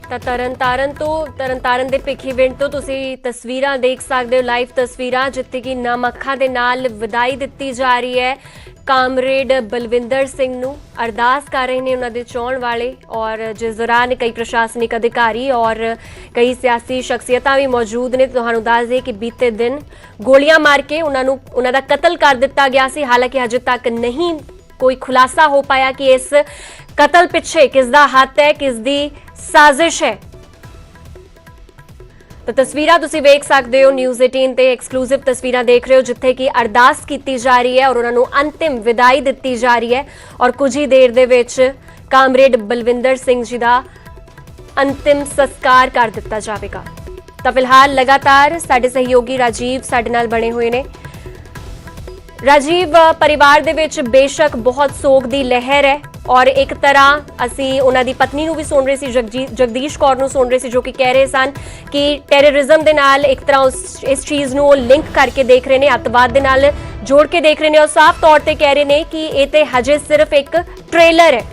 ਤਾਂ ਤਰਨਤਾਰਨ ਦੇ ਭਿੱਖੀਵਿੰਡ ਤੋਂ ਤੁਸੀਂ ਤਸਵੀਰਾਂ ਦੇਖ ਸਕਦੇ ਹੋ, ਲਾਈਵ ਤਸਵੀਰਾਂ, ਜਿੱਥੇ ਕਿ ਨਮ ਅੱਖਾਂ ਦੇ ਨਾਲ ਵਿਦਾਈ ਦਿੱਤੀ ਜਾ ਰਹੀ ਹੈ। ਕਾਮਰੇਡ ਬਲਵਿੰਦਰ ਸਿੰਘ ਨੂੰ ਅਰਦਾਸ ਕਰ ਰਹੇ ਨੇ ਉਹਨਾਂ ਦੇ ਚਾਹੁਣ ਵਾਲੇ, ਔਰ ਜਿਸ ਦੌਰਾਨ ਕਈ ਪ੍ਰਸ਼ਾਸਨਿਕ ਅਧਿਕਾਰੀ ਔਰ ਕਈ ਸਿਆਸੀ ਸ਼ਖਸੀਅਤਾਂ ਵੀ ਮੌਜੂਦ ਨੇ। ਤੁਹਾਨੂੰ ਦੱਸ ਦੇ ਕਿ ਬੀਤੇ ਦਿਨ ਗੋਲੀਆਂ ਮਾਰ ਕੇ ਉਹਨਾਂ ਦਾ ਕਤਲ ਕਰ ਦਿੱਤਾ ਗਿਆ ਸੀ। ਹਾਲਾਂਕਿ ਹਜੇ ਤੱਕ ਨਹੀਂ ਕੋਈ ਖੁਲਾਸਾ ਹੋ ਪਾਇਆ ਕਿ ਇਸ ਕਤਲ ਪਿੱਛੇ ਕਿਸ ਦਾ ਹੱਥ ਹੈ, ਕਿਸ ਦੀ ਸਾਜ਼ਿਸ਼ ਹੈ। ਤਾਂ ਤਸਵੀਰਾਂ ਤੁਸੀਂ ਵੇਖ ਸਕਦੇ ਹੋ, ਨਿਊਜ਼ 18 ਤੇ ਐਕਸਕਲੂਸਿਵ ਤਸਵੀਰਾਂ ਦੇਖ ਰਹੇ ਹੋ, ਜਿੱਥੇ ਕਿ ਅਰਦਾਸ ਕੀਤੀ ਜਾ ਰਹੀ ਹੈ ਔਰ ਉਹਨਾਂ ਨੂੰ ਅੰਤਿਮ ਵਿਦਾਈ ਦਿੱਤੀ ਜਾ ਰਹੀ ਹੈ ਔਰ ਕੁਝ ਹੀ ਦੇਰ ਦੇ ਵਿੱਚ ਕਾਮਰੇਡ ਬਲਵਿੰਦਰ ਸਿੰਘ ਜੀ ਦਾ ਅੰਤਿਮ ਸੰਸਕਾਰ ਕਰ ਦਿੱਤਾ ਜਾਵੇਗਾ। ਤਾਂ ਫਿਲਹਾਲ ਲਗਾਤਾਰ ਸਾਡੇ ਸਹਿਯੋਗੀ ਰਾਜੀਵ ਸਾਡੇ ਨਾਲ ਬਣੇ ਹੋਏ ਨੇ। ਰਾਜੀਵ, ਪਰਿਵਾਰ ਦੇ ਵਿੱਚ ਬੇਸ਼ੱਕ ਬਹੁਤ ਸੋਗ ਦੀ ਲਹਿਰ ਹੈ ਔਰ ਇੱਕ ਤਰ੍ਹਾਂ ਅਸੀਂ ਉਹਨਾਂ ਦੀ ਪਤਨੀ ਨੂੰ ਵੀ ਸੁਣ ਰਹੇ ਸੀ, ਜਗਦੀਸ਼ ਕੌਰ ਨੂੰ ਸੁਣ ਰਹੇ ਸੀ, ਜੋ ਕਿ ਕਹਿ ਰਹੇ ਸਨ ਕਿ ਟੈਰਰਿਜ਼ਮ ਦੇ ਨਾਲ ਇੱਕ ਤਰ੍ਹਾਂ ਇਸ ਚੀਜ਼ ਨੂੰ ਉਹ ਲਿੰਕ ਕਰਕੇ ਦੇਖ ਰਹੇ ਨੇ, ਅੱਤਵਾਦ ਦੇ ਨਾਲ ਜੋੜ ਕੇ ਦੇਖ ਰਹੇ ਨੇ ਔਰ ਸਾਫ਼ ਤੌਰ ਤੇ ਕਹਿ ਰਹੇ ਨੇ ਕਿ ਇਹ ਤੇ ਹਜੇ ਸਿਰਫ ਇੱਕ ਟ੍ਰੇਲਰ ਹੈ।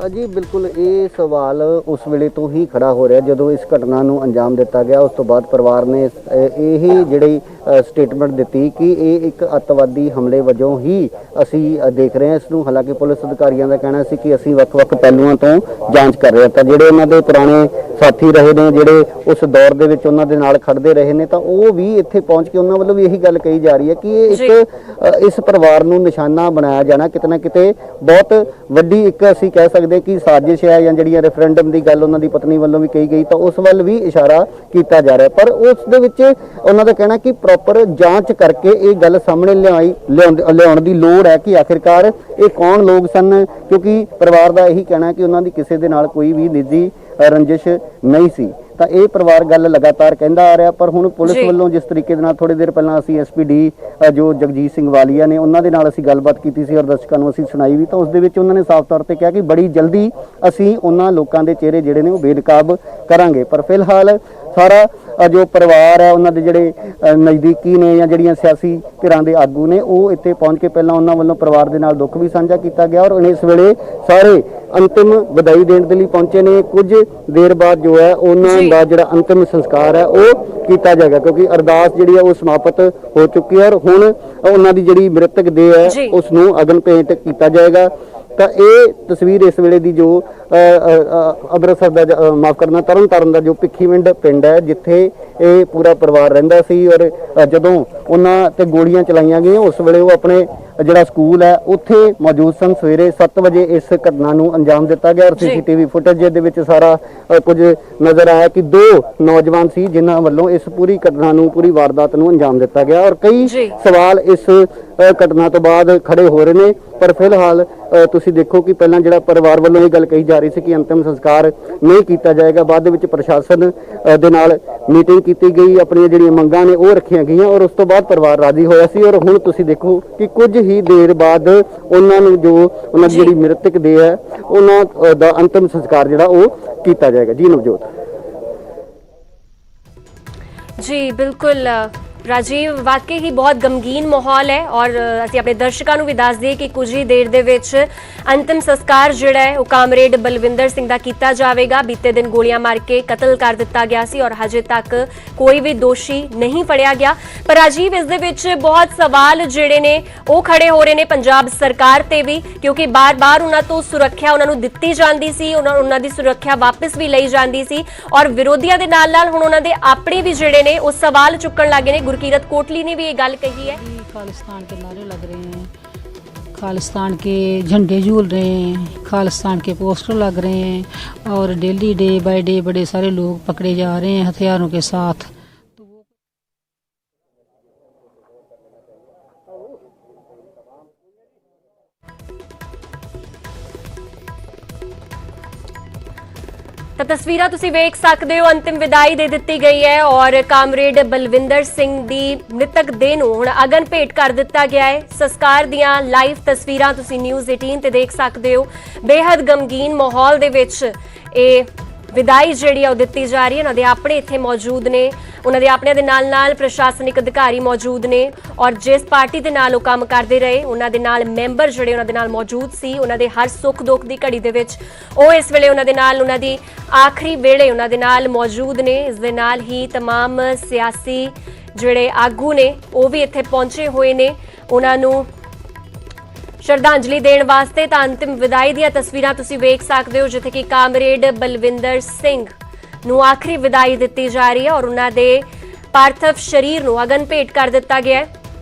ਜੀ ਬਿਲਕੁਲ, ਇਹ ਸਵਾਲ ਉਸ ਵੇਲੇ ਤੋਂ ਹੀ ਖੜਾ ਹੋ ਰਿਹਾ ਜਦੋਂ ਇਸ ਘਟਨਾ ਨੂੰ ਅੰਜਾਮ ਦਿੱਤਾ ਗਿਆ। ਉਸ ਤੋਂ ਬਾਅਦ ਪਰਿਵਾਰ ਨੇ ਇਹ ਜਿਹੜੀ ਸਟੇਟਮੈਂਟ ਦਿੱਤੀ ਕਿ ਇਹ ਇੱਕ ਅੱਤਵਾਦੀ ਹਮਲੇ ਵਜੋਂ ਹੀ ਅਸੀਂ ਦੇਖ ਰਹੇ ਹਾਂ ਇਸ ਨੂੰ। ਹਾਲਾਂਕਿ ਪੁਲਿਸ ਅਧਿਕਾਰੀਆਂ ਦਾ ਕਹਿਣਾ ਸੀ ਕਿ ਅਸੀਂ ਵੱਖ-ਵੱਖ ਪਹਿਲੂਆਂ ਤੋਂ ਜਾਂਚ ਕਰ ਰਹੇ ਹਾਂ। ਤਾਂ ਜਿਹੜੇ ਉਹਨਾਂ ਦੇ ਪੁਰਾਣੇ ਸਾਥੀ ਰਹੇ ਨੇ, ਜਿਹੜੇ ਉਸ ਦੌਰ ਦੇ ਵਿੱਚ ਉਹਨਾਂ ਦੇ ਨਾਲ ਖੜਦੇ ਰਹੇ ਨੇ, ਤਾਂ ਉਹ ਵੀ ਇੱਥੇ ਪਹੁੰਚ ਕੇ ਉਹਨਾਂ ਵੱਲੋਂ ਵੀ ਇਹੀ ਗੱਲ ਕਹੀ ਜਾ ਰਹੀ ਹੈ ਕਿ ਇਹ ਇਸ ਪਰਿਵਾਰ ਨੂੰ ਨਿਸ਼ਾਨਾ ਬਣਾਇਆ ਜਾਣਾ ਕਿਤੇ ਨਾ ਕਿਤੇ ਬਹੁਤ ਵੱਡੀ ਇੱਕ ਅਸੀਂ ਕਹਿ ਸਕਦੇ ਕਿ ਸਾਜ਼ਿਸ਼ ਹੈ, ਜਾਂ ਜਿਹੜੀ ਰੈਫਰੈਂਡਮ ਦੀ ਗੱਲ ਉਹਨਾਂ ਦੀ ਪਤਨੀ ਵੱਲੋਂ ਵੀ ਕਹੀ ਗਈ, ਤਾਂ ਉਸ ਵੱਲ ਵੀ ਇਸ਼ਾਰਾ ਕੀਤਾ ਜਾ ਰਿਹਾ। ਪਰ ਉਸ ਦੇ ਵਿੱਚ ਉਹਨਾਂ ਦਾ ਕਹਿਣਾ ਕਿ ਪ੍ਰੋਪਰ ਜਾਂਚ ਕਰਕੇ ਇਹ ਗੱਲ ਸਾਹਮਣੇ ਲਿਆਉਣ ਦੀ ਲੋੜ ਹੈ ਕਿ ਆਖਿਰਕਾਰ ਇਹ ਕੌਣ ਲੋਕ ਸਨ, ਕਿਉਂਕਿ ਪਰਿਵਾਰ ਦਾ ਇਹੀ ਕਹਿਣਾ ਕਿ ਉਹਨਾਂ ਦੀ ਕਿਸੇ ਦੇ ਨਾਲ ਕੋਈ ਵੀ ਨਿੱਜੀ ਰੰਜਿਸ਼ ਨਹੀਂ ਸੀ। ਤਾਂ ਇਹ ਪਰਿਵਾਰ ਗੱਲ ਲਗਾਤਾਰ ਕਹਿੰਦਾ ਆ ਰਿਹਾ। ਪਰ ਹੁਣ ਪੁਲਿਸ ਵੱਲੋਂ ਜਿਸ ਤਰੀਕੇ ਦੇ ਨਾਲ ਥੋੜੀ ਦੇਰ ਪਹਿਲਾਂ ਅਸੀਂ SPD ਜੋ ਜਗਜੀਤ ਸਿੰਘ ਵਾਲੀਆ ਨੇ ਉਹਨਾਂ ਦੇ ਨਾਲ ਅਸੀਂ ਗੱਲਬਾਤ ਕੀਤੀ ਸੀ ਔਰ ਦਰਸ਼ਕਾਂ ਨੂੰ ਅਸੀਂ ਸੁਣਾਈ ਵੀ, ਤਾਂ ਉਸ ਦੇ ਵਿੱਚ ਉਹਨਾਂ ਨੇ ਸਾਫ਼ ਤੌਰ ਤੇ ਕਿਹਾ ਕਿ ਬੜੀ ਜਲਦੀ ਅਸੀਂ ਉਹਨਾਂ ਲੋਕਾਂ ਦੇ ਚਿਹਰੇ ਜਿਹੜੇ ਨੇ ਉਹ ਬੇਨਕਾਬ ਕਰਾਂਗੇ। ਪਰ ਫਿਲਹਾਲ ਸਾਰਾ ਜੋ ਪਰਿਵਾਰ ਹੈ, ਉਹਨਾਂ ਦੇ ਜਿਹੜੇ ਨਜ਼ਦੀਕੀ ਨੇ ਜਾਂ ਜਿਹੜੀਆਂ ਸਿਆਸੀ ਧਿਰਾਂ ਦੇ ਆਗੂ ਨੇ, ਉਹ ਇੱਥੇ ਪਹੁੰਚ ਕੇ ਪਹਿਲਾਂ ਉਹਨਾਂ ਵੱਲੋਂ ਪਰਿਵਾਰ ਦੇ ਨਾਲ ਦੁੱਖ ਵੀ ਸਾਂਝਾ ਕੀਤਾ ਗਿਆ ਔਰ ਇਸ ਵੇਲੇ ਸਾਰੇ ਅੰਤਿਮ ਵਿਦਾਈ ਦੇਣ ਦੇ ਲਈ ਪਹੁੰਚੇ ਨੇ। ਕੁਝ ਦੇਰ ਬਾਅਦ ਜੋ ਹੈ ਉਹਨਾਂ ਦਾ ਜਿਹੜਾ ਅੰਤਿਮ ਸੰਸਕਾਰ ਹੈ ਉਹ ਕੀਤਾ ਜਾਏਗਾ, ਕਿਉਂਕਿ ਅਰਦਾਸ ਜਿਹੜੀ ਹੈ ਉਹ ਸਮਾਪਤ ਹੋ ਚੁੱਕੀ ਹੈ ਔਰ ਹੁਣ ਉਹਨਾਂ ਦੀ ਜਿਹੜੀ ਮ੍ਰਿਤਕ ਦੇਹ ਹੈ ਉਸ ਨੂੰ ਅਗਨ ਭੇਂਟ ਕੀਤਾ ਜਾਏਗਾ। ਤਾਂ ਇਹ ਤਸਵੀਰ ਇਸ ਵੇਲੇ ਦੀ ਜੋ ਅੰਮ੍ਰਿਤਸਰ ਦਾ ਮਾਫ ਕਰਨਾ ਤਰਨਤਾਰਨ ਦਾ ਜੋ ਭਿੱਖੀਵਿੰਡ ਪਿੰਡ ਹੈ, ਜਿੱਥੇ ਇਹ ਪੂਰਾ ਪਰਿਵਾਰ ਰਹਿੰਦਾ ਸੀ ਔਰ ਜਦੋਂ ਉਹਨਾਂ ਤੇ ਗੋਲੀਆਂ ਚਲਾਈਆਂ ਗਈਆਂ ਉਸ ਵੇਲੇ ਉਹ ਆਪਣੇ ਜਿਹੜਾ ਸਕੂਲ ਹੈ ਉੱਥੇ ਮੌਜੂਦ ਸਨ। ਸਵੇਰੇ 7 ਵਜੇ ਇਸ ਘਟਨਾ ਨੂੰ ਅੰਜਾਮ ਦਿੱਤਾ ਗਿਆ ਔਰ CCTV ਫੁਟੇਜ ਦੇ ਵਿੱਚ ਸਾਰਾ ਕੁਝ ਨਜ਼ਰ ਆਇਆ ਕਿ 2 ਨੌਜਵਾਨ ਸੀ ਜਿਨ੍ਹਾਂ ਵੱਲੋਂ ਇਸ ਪੂਰੀ ਘਟਨਾ ਨੂੰ, ਪੂਰੀ ਵਾਰਦਾਤ ਨੂੰ ਅੰਜਾਮ ਦਿੱਤਾ ਗਿਆ ਔਰ ਕਈ ਸਵਾਲ ਇਸ ਘਟਨਾ ਤੋਂ ਬਾਅਦ ਖੜੇ ਹੋ ਰਹੇ ਨੇ। ਪਰ ਫਿਲਹਾਲ ਤੁਸੀਂ ਦੇਖੋ ਕਿ ਪਹਿਲਾਂ ਜਿਹੜਾ ਪਰਿਵਾਰ ਵੱਲੋਂ ਇਹ ਗੱਲ ਕਹੀ ਜਾ ਰਹੀ ਸੀ ਕਿ ਅੰਤਿਮ ਸੰਸਕਾਰ ਨਹੀਂ ਕੀਤਾ ਜਾਏਗਾ, ਬਾਅਦ ਦੇ ਵਿੱਚ ਪ੍ਰਸ਼ਾਸਨ ਦੇ ਨਾਲ ਮੀਟਿੰਗ ਕੀਤੀ ਗਈ, ਆਪਣੀਆਂ ਜਿਹੜੀਆਂ ਮੰਗਾਂ ਨੇ ਉਹ ਰੱਖੀਆਂ ਗਈਆਂ ਔਰ ਉਸ ਤੋਂ ਬਾਅਦ ਪਰਿਵਾਰ ਰਾਜ਼ੀ ਹੋਇਆ ਸੀ। ਔਰ ਹੁਣ ਤੁਸੀਂ ਦੇਖੋ ਕਿ ਕੁਝ ਹੀ ਦੇਰ ਬਾਅਦ ਉਹਨਾਂ ਨੂੰ ਜੋ ਉਹਨਾਂ ਦੀ ਜਿਹੜੀ ਮ੍ਰਿਤਕ ਦੇਹ ਹੈ ਉਹਨਾਂ ਦਾ ਅੰਤਿਮ ਸੰਸਕਾਰ ਜਿਹੜਾ ਉਹ ਕੀਤਾ ਜਾਏਗਾ। ਜੀ ਨਵਜੋਤ। जी बिल्कुल राजीव, वाकई ही बहुत गमगीन माहौल है और ਅਸੀਂ ਆਪਣੇ ਦਰਸ਼ਕਾਂ ਨੂੰ ਵੀ ਦੱਸ ਦਈਏ ਕਿ ਕੁਝ ਹੀ ਦੇਰ ਦੇ ਵਿੱਚ ਅੰਤਿਮ ਸੰਸਕਾਰ ਜਿਹੜਾ ਹੈ ਉਹ ਕਾਮਰੇਡ ਬਲਵਿੰਦਰ ਸਿੰਘ ਦਾ ਕੀਤਾ ਜਾਵੇਗਾ। ਬੀਤੇ ਦਿਨ ਗੋਲੀਆਂ ਮਾਰ ਕੇ ਕਤਲ ਕਰ ਦਿੱਤਾ ਗਿਆ ਸੀ ਔਰ ਹਜੇ ਤੱਕ ਕੋਈ ਵੀ ਦੋਸ਼ੀ ਨਹੀਂ ਫੜਿਆ ਗਿਆ। ਪਰ ਰਾਜੀਵ, ਇਸ ਦੇ ਵਿੱਚ ਬਹੁਤ ਸਵਾਲ ਜਿਹੜੇ ਨੇ ਉਹ ਖੜੇ ਹੋ ਰਹੇ ਨੇ ਪੰਜਾਬ ਸਰਕਾਰ ਤੇ ਵੀ, ਕਿਉਂਕਿ ਬਾਰ-ਬਾਰ ਉਹਨਾਂ ਤੋਂ ਸੁਰੱਖਿਆ ਉਹਨਾਂ ਨੂੰ ਦਿੱਤੀ ਜਾਂਦੀ ਸੀ, ਉਹਨਾਂ ਦੀ ਸੁਰੱਖਿਆ ਵਾਪਸ ਵੀ ਲਈ ਜਾਂਦੀ ਸੀ ਔਰ ਵਿਰੋਧੀਆਂ ਦੇ ਨਾਲ-ਨਾਲ ਹੁਣ ਉਹਨਾਂ ਦੇ ਆਪਣੇ ਵੀ ਜਿਹੜੇ ਨੇ ਉਹ ਸਵਾਲ ਚੁੱਕਣ ਲੱਗੇ ਨੇ। गुरकीरत कोटली ने भी ये गल कही है। खालिस्तान के नारे लग रहे हैं, खालिस्तान के झंडे झूल रहे हैं, खालिस्तान के पोस्टर लग रहे हैं और डेली डे बाय डे बड़े सारे लोग पकड़े जा रहे हैं हथियारों के साथ। ਤਾਂ ਤਸਵੀਰਾਂ ਤੁਸੀਂ ਵੇਖ ਸਕਦੇ ਹੋ, ਅੰਤਿਮ ਵਿਦਾਈ ਦੇ ਦਿੱਤੀ ਗਈ ਹੈ ਔਰ ਕਾਮਰੇਡ ਬਲਵਿੰਦਰ ਸਿੰਘ ਦੀ ਮ੍ਰਿਤਕ ਦੇਹ ਨੂੰ ਹੁਣ ਅਗਨ ਭੇਟ ਕਰ ਦਿੱਤਾ ਗਿਆ ਹੈ। ਸੰਸਕਾਰ ਦੀਆਂ ਲਾਈਵ ਤਸਵੀਰਾਂ ਤੁਸੀਂ ਨਿਊਜ਼ 18 ਤੇ ਦੇਖ ਸਕਦੇ ਹੋ। ਬੇहद ਗਮਗੀਨ ਮਾਹੌਲ ਦੇ ਵਿੱਚ ਇਹ ਵਿਦਾਈ ਜਿਹੜੀ ਆ ਉਹ ਦਿੱਤੀ ਜਾ ਰਹੀ ਹੈ। ਉਹਨਾਂ ਦੇ ਆਪਣੇ ਇੱਥੇ ਮੌਜੂਦ ਨੇ, ਉਹਨਾਂ ਦੇ ਆਪਣਿਆਂ ਦੇ ਨਾਲ ਪ੍ਰਸ਼ਾਸਨਿਕ ਅਧਿਕਾਰੀ ਮੌਜੂਦ ਨੇ ਔਰ ਜਿਸ ਪਾਰਟੀ ਦੇ ਨਾਲ ਉਹ ਕੰਮ ਕਰਦੇ ਰਹੇ ਉਹਨਾਂ ਦੇ ਨਾਲ ਮੈਂਬਰ ਜਿਹੜੇ ਉਹਨਾਂ ਦੇ ਨਾਲ ਮੌਜੂਦ ਸੀ, ਉਹਨਾਂ ਦੇ ਹਰ ਸੁੱਖ ਦੁੱਖ ਦੀ ਘੜੀ ਦੇ ਵਿੱਚ ਉਹ ਇਸ ਵੇਲੇ ਉਹਨਾਂ ਦੇ ਨਾਲ, ਉਹਨਾਂ ਦੀ ਆਖਰੀ ਵੇਲੇ ਉਹਨਾਂ ਦੇ ਨਾਲ ਮੌਜੂਦ ਨੇ। ਇਸ ਦੇ ਨਾਲ ਹੀ तमाम ਸਿਆਸੀ ਜਿਹੜੇ ਆਗੂ ਨੇ ਉਹ ਵੀ ਇੱਥੇ ਪਹੁੰਚੇ ਹੋਏ ਨੇ ਉਹਨਾਂ ਨੂੰ ਸ਼ਰਧਾਂਜਲੀ ਦੇਣ ਵਾਸਤੇ। ਤਾਂ ਅੰਤਿਮ ਵਿਦਾਈ ਦੀਆਂ ਤਸਵੀਰਾਂ ਤੁਸੀਂ ਵੇਖ ਸਕਦੇ ਹੋ ਜਿੱਥੇ ਕਿ ਕਾਮਰੇਡ ਬਲਵਿੰਦਰ ਸਿੰਘ ਨੂੰ ਆਖਰੀ ਵਿਦਾਈ ਦਿੱਤੀ ਜਾ ਰਹੀ ਹੈ ਔਰ ਉਹਨਾਂ ਦੇ ਪਾਰਥਿਵ ਸ਼ਰੀਰ ਨੂੰ ਅਗਨ ਭੇਟ ਕਰ ਦਿੱਤਾ ਗਿਆ ਹੈ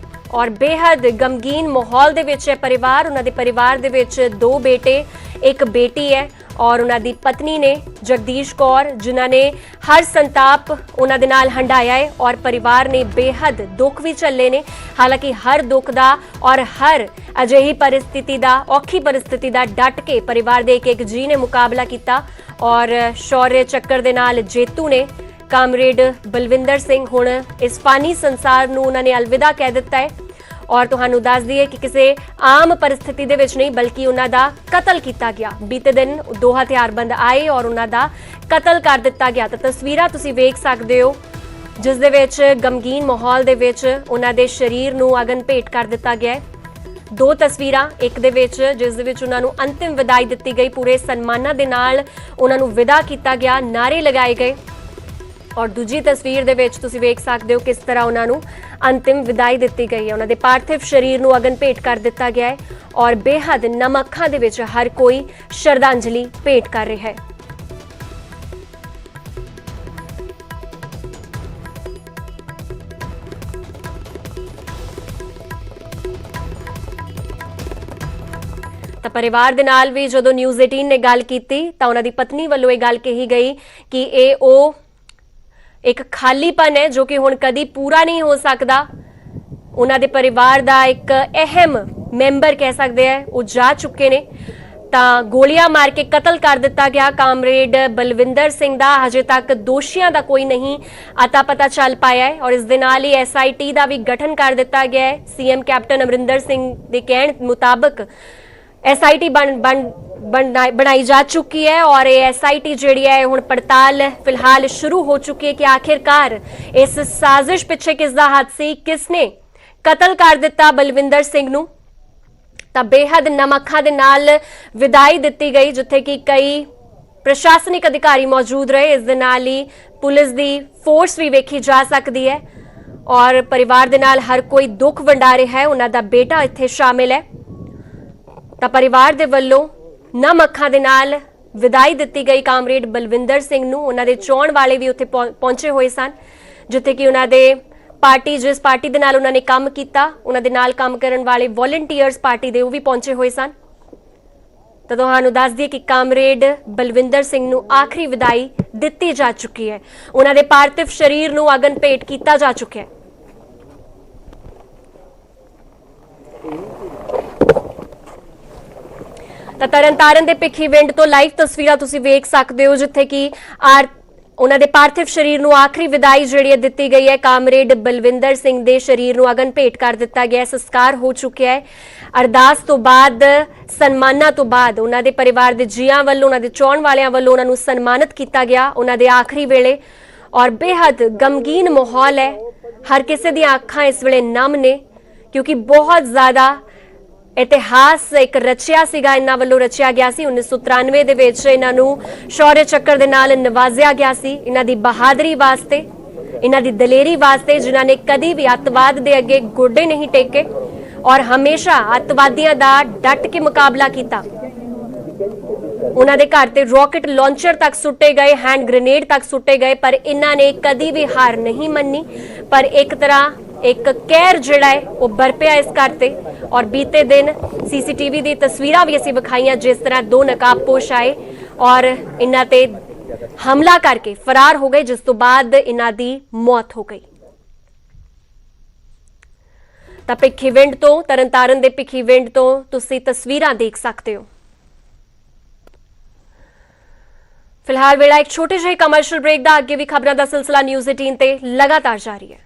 ਔਰ ਬੇहद ਗਮਗੀਨ ਮਾਹੌਲ ਦੇ ਵਿੱਚ ਹੈ ਪਰਿਵਾਰ। ਉਹਨਾਂ ਦੇ ਪਰਿਵਾਰ ਦੇ ਵਿੱਚ 2 ਬੇਟੇ, 1 ਬੇਟੀ ਹੈ ਔਰ ਉਹਨਾਂ ਦੀ ਪਤਨੀ ਨੇ ਜਗਦੀਸ਼ ਕੌਰ, ਜਿਨ੍ਹਾਂ ਨੇ ਹਰ ਸੰਤਾਪ ਉਹਨਾਂ ਦੇ ਨਾਲ ਹੰਢਾਇਆ ਹੈ ਔਰ ਪਰਿਵਾਰ ਨੇ ਬੇहद ਦੁੱਖ ਵੀ ਝੱਲੇ ਨੇ। ਹਾਲਾਂਕਿ ਹਰ ਦੁੱਖ ਦਾ ਔਰ ਹਰ ਅਜਿਹੀ परिस्थिति ਦਾ, ਔਖੀ परिस्थिति ਦਾ ਡਟ ਕੇ ਪਰਿਵਾਰ ਦੇ ਇੱਕ ਜੀ ਨੇ ਮੁਕਾਬਲਾ ਕੀਤਾ ਔਰ ਸ਼ੌर्य ਚੱਕਰ ਦੇ ਨਾਲ ਜੇਤੂ ਨੇ ਕਾਮਰੇਡ ਬਲਵਿੰਦਰ ਸਿੰਘ ਹੁਣ ਇਸ ਫਾਨੀ ਸੰਸਾਰ ਨੂੰ ਉਹਨਾਂ ਨੇ ਅਲਵਿਦਾ ਕਹਿ ਦਿੱਤਾ ਹੈ ਔਰ ਤੁਹਾਨੂੰ ਦੱਸ ਦਈਏ ਕਿ ਕਿਸੇ ਆਮ परिस्थिति ਦੇ ਵਿੱਚ ਨਹੀਂ ਬਲਕਿ ਉਹਨਾਂ ਦਾ ਕਤਲ ਕੀਤਾ ਗਿਆ। ਬੀਤੇ ਦਿਨ 2 ਹਥਿਆਰਬੰਦ ਆਏ ਔਰ ਉਹਨਾਂ ਦਾ ਕਤਲ ਕਰ ਦਿੱਤਾ ਗਿਆ। ਤਾਂ ਤਸਵੀਰਾਂ ਤੁਸੀਂ ਵੇਖ ਸਕਦੇ ਹੋ ਜਿਸ ਦੇ ਵਿੱਚ ਗਮਗੀਨ ਮਾਹੌਲ ਦੇ ਵਿੱਚ ਉਹਨਾਂ ਦੇ ਸਰੀਰ ਨੂੰ ਅਗਨ ਭੇਟ ਕਰ ਦਿੱਤਾ ਗਿਆ ਹੈ। 2 ਤਸਵੀਰਾਂ, ਇੱਕ ਦੇ ਵਿੱਚ ਜਿਸ ਦੇ ਵਿੱਚ ਉਹਨਾਂ ਨੂੰ ਅੰਤਿਮ ਵਿਦਾਈ ਦਿੱਤੀ ਗਈ, ਪੂਰੇ ਸਨਮਾਨਾਂ ਦੇ ਨਾਲ ਉਹਨਾਂ ਨੂੰ ਵਿਦਾ ਕੀਤਾ ਗਿਆ, ਨਾਰੇ ਲਗਾਏ ਗਏ ਔਰ ਦੂਜੀ ਤਸਵੀਰ ਦੇ ਵਿੱਚ ਤੁਸੀਂ ਵੇਖ ਸਕਦੇ ਹੋ ਕਿਸ ਤਰ੍ਹਾਂ ਉਹਨਾਂ ਨੂੰ ਅੰਤਿਮ ਵਿਦਾਈ ਦਿੱਤੀ ਗਈ ਹੈ। ਉਹਨਾਂ ਦੇ ਪਾਰਥਿਵ ਸਰੀਰ ਨੂੰ ਅਗਨ ਭੇਟ ਕਰ ਦਿੱਤਾ ਗਿਆ ਹੈ ਔਰ ਬੇहद ਨਮ ਅੱਖਾਂ ਦੇ ਵਿੱਚ ਹਰ ਕੋਈ ਸ਼ਰਧਾਂਜਲੀ ਭੇਟ ਕਰ ਰਿਹਾ ਹੈ। ਤਾਂ ਪਰਿਵਾਰ ਦੇ ਨਾਲ ਵੀ ਜਦੋਂ ਨਿਊਜ਼ 18 ਨੇ ਗੱਲ ਕੀਤੀ ਤਾਂ ਉਹਨਾਂ ਦੀ ਪਤਨੀ ਵੱਲੋਂ ਇਹ ਗੱਲ ਕਹੀ ਗਈ ਕਿ ਇਹ ਉਹ ਇੱਕ ਖਾਲੀਪਨ ਹੈ ਜੋ ਕਿ ਹੁਣ ਕਦੀ ਪੂਰਾ ਨਹੀਂ ਹੋ ਸਕਦਾ। ਉਹਨਾਂ ਦੇ ਪਰਿਵਾਰ ਦਾ ਇੱਕ ਅਹਿਮ ਮੈਂਬਰ ਕਹਿ ਸਕਦੇ ਆ ਉਹ ਜਾ ਚੁੱਕੇ ਨੇ। ਤਾਂ ਗੋਲੀਆਂ ਮਾਰ ਕੇ ਕਤਲ ਕਰ ਦਿੱਤਾ ਗਿਆ ਕਾਮਰੇਡ ਬਲਵਿੰਦਰ ਸਿੰਘ ਦਾ। ਹਜੇ ਤੱਕ ਦੋਸ਼ੀਆਂ ਦਾ ਕੋਈ ਨਹੀਂ ਅਤਾ ਪਤਾ ਚੱਲ ਪਾਇਆ ਹੈ ਔਰ ਇਸ ਦੇ ਨਾਲ ਹੀ SIT ਦਾ ਵੀ ਗਠਨ ਕਰ ਦਿੱਤਾ ਗਿਆ ਹੈ। CM ਕੈਪਟਨ ਅਮਰਿੰਦਰ ਸਿੰਘ ਦੇ ਕਹਿਣ ਮੁਤਾਬਕ SIT बनाई जा चुकी है और ये SIT ਜਿਹੜੀ ਹੈ ਹੁਣ ਪੜਤਾਲ ਫਿਲਹਾਲ ਸ਼ੁਰੂ ਹੋ ਚੁੱਕੀ ਹੈ ਕਿ ਆਖਿਰਕਾਰ ਇਸ ਸਾਜ਼ਿਸ਼ ਪਿੱਛੇ ਕਿਸ ਦਾ ਹੱਥ ਸੀ, ਕਿਸਨੇ ਕਤਲ ਕਰ ਦਿੱਤਾ ਬਲਵਿੰਦਰ ਸਿੰਘ ਨੂੰ। ਤਾਂ ਬੇहद ਨਮ ਅੱਖਾਂ ਦੇ ਨਾਲ ਵਿਦਾਈ ਦਿੱਤੀ ਗਈ ਜਿੱਥੇ ਕਿ ਕਈ ਪ੍ਰਸ਼ਾਸਨਿਕ ਅਧਿਕਾਰੀ ਮੌਜੂਦ ਰਹੇ। ਇਸ ਦੇ ਨਾਲ ਹੀ ਪੁਲਿਸ ਦੀ ਫੋਰਸ ਵੀ ਵੇਖੀ ਜਾ ਸਕਦੀ ਹੈ ਔਰ ਪਰਿਵਾਰ ਦੇ ਨਾਲ ਹਰ ਕੋਈ ਦੁੱਖ ਵੰਡਾ ਰਿਹਾ ਹੈ। ਉਹਨਾਂ ਦਾ ਬੇਟਾ ਇੱਥੇ ਸ਼ਾਮਿਲ ਹੈ। ਤਾਂ ਪਰਿਵਾਰ ਦੇ ਵੱਲੋਂ ਨਮ ਅੱਖਾਂ ਦੇ ਨਾਲ ਵਿਦਾਈ ਦਿੱਤੀ ਗਈ ਕਾਮਰੇਡ ਬਲਵਿੰਦਰ ਸਿੰਘ ਨੂੰ। ਉਹਨਾਂ ਦੇ ਚਾਹਣ ਵਾਲੇ ਵੀ ਉੱਥੇ ਪਹੁੰਚੇ ਹੋਏ ਸਨ ਜਿੱਥੇ ਕਿ ਉਹਨਾਂ ਦੇ ਪਾਰਟੀ, ਜਿਸ ਪਾਰਟੀ ਦੇ ਨਾਲ ਉਹਨਾਂ ਨੇ ਕੰਮ ਕੀਤਾ, ਉਹਨਾਂ ਦੇ ਨਾਲ ਕੰਮ ਕਰਨ ਵਾਲੇ ਵੋਲੰਟੀਅਰਸ ਪਾਰਟੀ ਦੇ ਉਹ ਵੀ ਪਹੁੰਚੇ ਹੋਏ ਸਨ। ਤਾਂ ਤੁਹਾਨੂੰ ਦੱਸ ਦਈਏ ਕਿ ਕਾਮਰੇਡ ਬਲਵਿੰਦਰ ਸਿੰਘ ਨੂੰ ਆਖਰੀ ਵਿਦਾਈ ਦਿੱਤੀ ਜਾ ਚੁੱਕੀ ਹੈ। ਉਹਨਾਂ ਦੇ ਪਾਰਥਿਵ ਸਰੀਰ ਨੂੰ ਅਗਨ ਭੇਟ ਕੀਤਾ ਜਾ ਚੁੱਕਿਆ ਹੈ। ਤਾਂ ਤਰਨਤਾਰਨ ਦੇ ਭਿੱਖੀਵਿੰਡ ਤੋਂ ਲਾਈਵ ਤਸਵੀਰਾਂ ਤੁਸੀਂ ਵੇਖ ਸਕਦੇ ਹੋ, ਜਿੱਥੇ ਕਿ ਉਹਨਾਂ ਦੇ ਪਾਰਥਿਵ ਸਰੀਰ ਨੂੰ ਆਖਰੀ ਵਿਦਾਈ ਜਿਹੜੀ ਹੈ ਦਿੱਤੀ ਗਈ ਹੈ। ਕਾਮਰੇਡ ਬਲਵਿੰਦਰ ਸਿੰਘ ਦੇ ਸਰੀਰ ਨੂੰ ਅਗਨ ਭੇਟ ਕਰ ਦਿੱਤਾ ਗਿਆ ਹੈ। ਸੰਸਕਾਰ ਹੋ ਚੁੱਕਿਆ ਹੈ। ਅਰਦਾਸ ਤੋਂ ਬਾਅਦ, ਸਨਮਾਨਾਂ ਤੋਂ ਬਾਅਦ ਉਹਨਾਂ ਦੇ ਪਰਿਵਾਰ ਦੇ ਜੀਆਂ ਵੱਲੋਂ, ਉਹਨਾਂ ਦੇ ਚਾਹੁਣ ਵਾਲਿਆਂ ਵੱਲੋਂ ਉਹਨਾਂ ਨੂੰ ਸਨਮਾਨਿਤ ਕੀਤਾ ਗਿਆ ਉਹਨਾਂ ਦੇ ਆਖਰੀ ਵੇਲੇ। ਔਰ ਬੇहद ਗਮਗੀਨ ਮਾਹੌਲ ਹੈ। ਹਰ ਕਿਸੇ ਦੀਆਂ ਅੱਖਾਂ ਇਸ ਵੇਲੇ ਨਮ ਨੇ, ਕਿਉਂਕਿ ਬਹੁਤ ਜ਼ਿਆਦਾ ਇਤਿਹਾਸ ਇੱਕ ਰਚਿਆ ਸੀਗਾ, ਇਹਨਾਂ ਵੱਲੋਂ ਰਚਿਆ ਗਿਆ ਸੀ। 1993 ਦੇ ਵਿੱਚ ਇਹਨਾਂ ਨੂੰ ਸ਼ੌਰਯ ਚੱਕਰ ਦੇ ਨਾਲ ਨਵਾਜ਼ਿਆ ਗਿਆ ਸੀ, ਇਹਨਾਂ ਦੀ ਬਹਾਦਰੀ ਵਾਸਤੇ, ਇਹਨਾਂ ਦੀ ਦਲੇਰੀ ਵਾਸਤੇ, ਜਿਨ੍ਹਾਂ ਨੇ ਕਦੀ ਵੀ ਅੱਤਵਾਦ ਦੇ ਅੱਗੇ ਗੋਡੇ ਨਹੀਂ ਟੇਕੇ ਔਰ ਹਮੇਸ਼ਾ ਅੱਤਵਾਦੀਆਂ ਦਾ ਡਟ ਕੇ ਮੁਕਾਬਲਾ ਕੀਤਾ। ਉਹਨਾਂ ਦੇ ਘਰ ਤੇ ਰਾਕਟ ਲਾਂਚਰ ਤੱਕ ਸੁੱਟੇ ਗਏ, ਹੈਂਡ ਗ੍ਰੇਨੇਡ ਤੱਕ ਸੁੱਟੇ ਗਏ, ਪਰ ਇਹਨਾਂ ਨੇ ਕਦੀ ਵੀ ਹਾਰ ਨਹੀਂ ਮੰਨੀ। ਪਰ ਇੱਕ ਤਰ੍ਹਾਂ ਇੱਕ ਕਹਿਰ ਜਿਹੜਾ ਹੈ ਉਹ ਬਰਪਿਆ ਇਸ ਘਰ ਤੇ। ਔਰ ਬੀਤੇ ਦਿਨ ਸੀਸੀਟੀਵੀ ਦੀ ਤਸਵੀਰਾਂ ਵੀ ਅਸੀਂ ਵਿਖਾਈਆਂ, ਜਿਸ ਤਰ੍ਹਾਂ ਦੋ ਨਕਾਬਪੋਸ਼ ਆਏ ਔਰ ਇਹਨਾਂ ਤੇ ਹਮਲਾ ਕਰਕੇ ਫਰਾਰ ਹੋ ਗਏ, ਜਿਸ ਤੋਂ ਬਾਅਦ ਇਹਨਾਂ ਦੀ ਮੌਤ ਹੋ ਗਈ। ਤਾਂ ਭਿੱਖੀਵਿੰਡ ਤੋਂ, ਤਰਨਤਾਰਨ ਦੇ ਭਿੱਖੀਵਿੰਡ ਤੋਂ ਤੁਸੀਂ ਤਸਵੀਰਾਂ ਦੇਖ ਸਕਦੇ ਹੋ। ਫਿਲਹਾਲ ਵੇਲਾ ਇੱਕ ਛੋਟੇ ਜਿਹੇ ਕਮਰਸ਼ੀਅਲ ਬ੍ਰੇਕ ਦਾ, ਅੱਗੇ ਵੀ ਖਬਰਾਂ ਦਾ ਸਿਲਸਿਲਾ ਨਿਊਜ਼ 18 ਤੇ ਲਗਾਤਾਰ ਜਾਰੀ ਹੈ।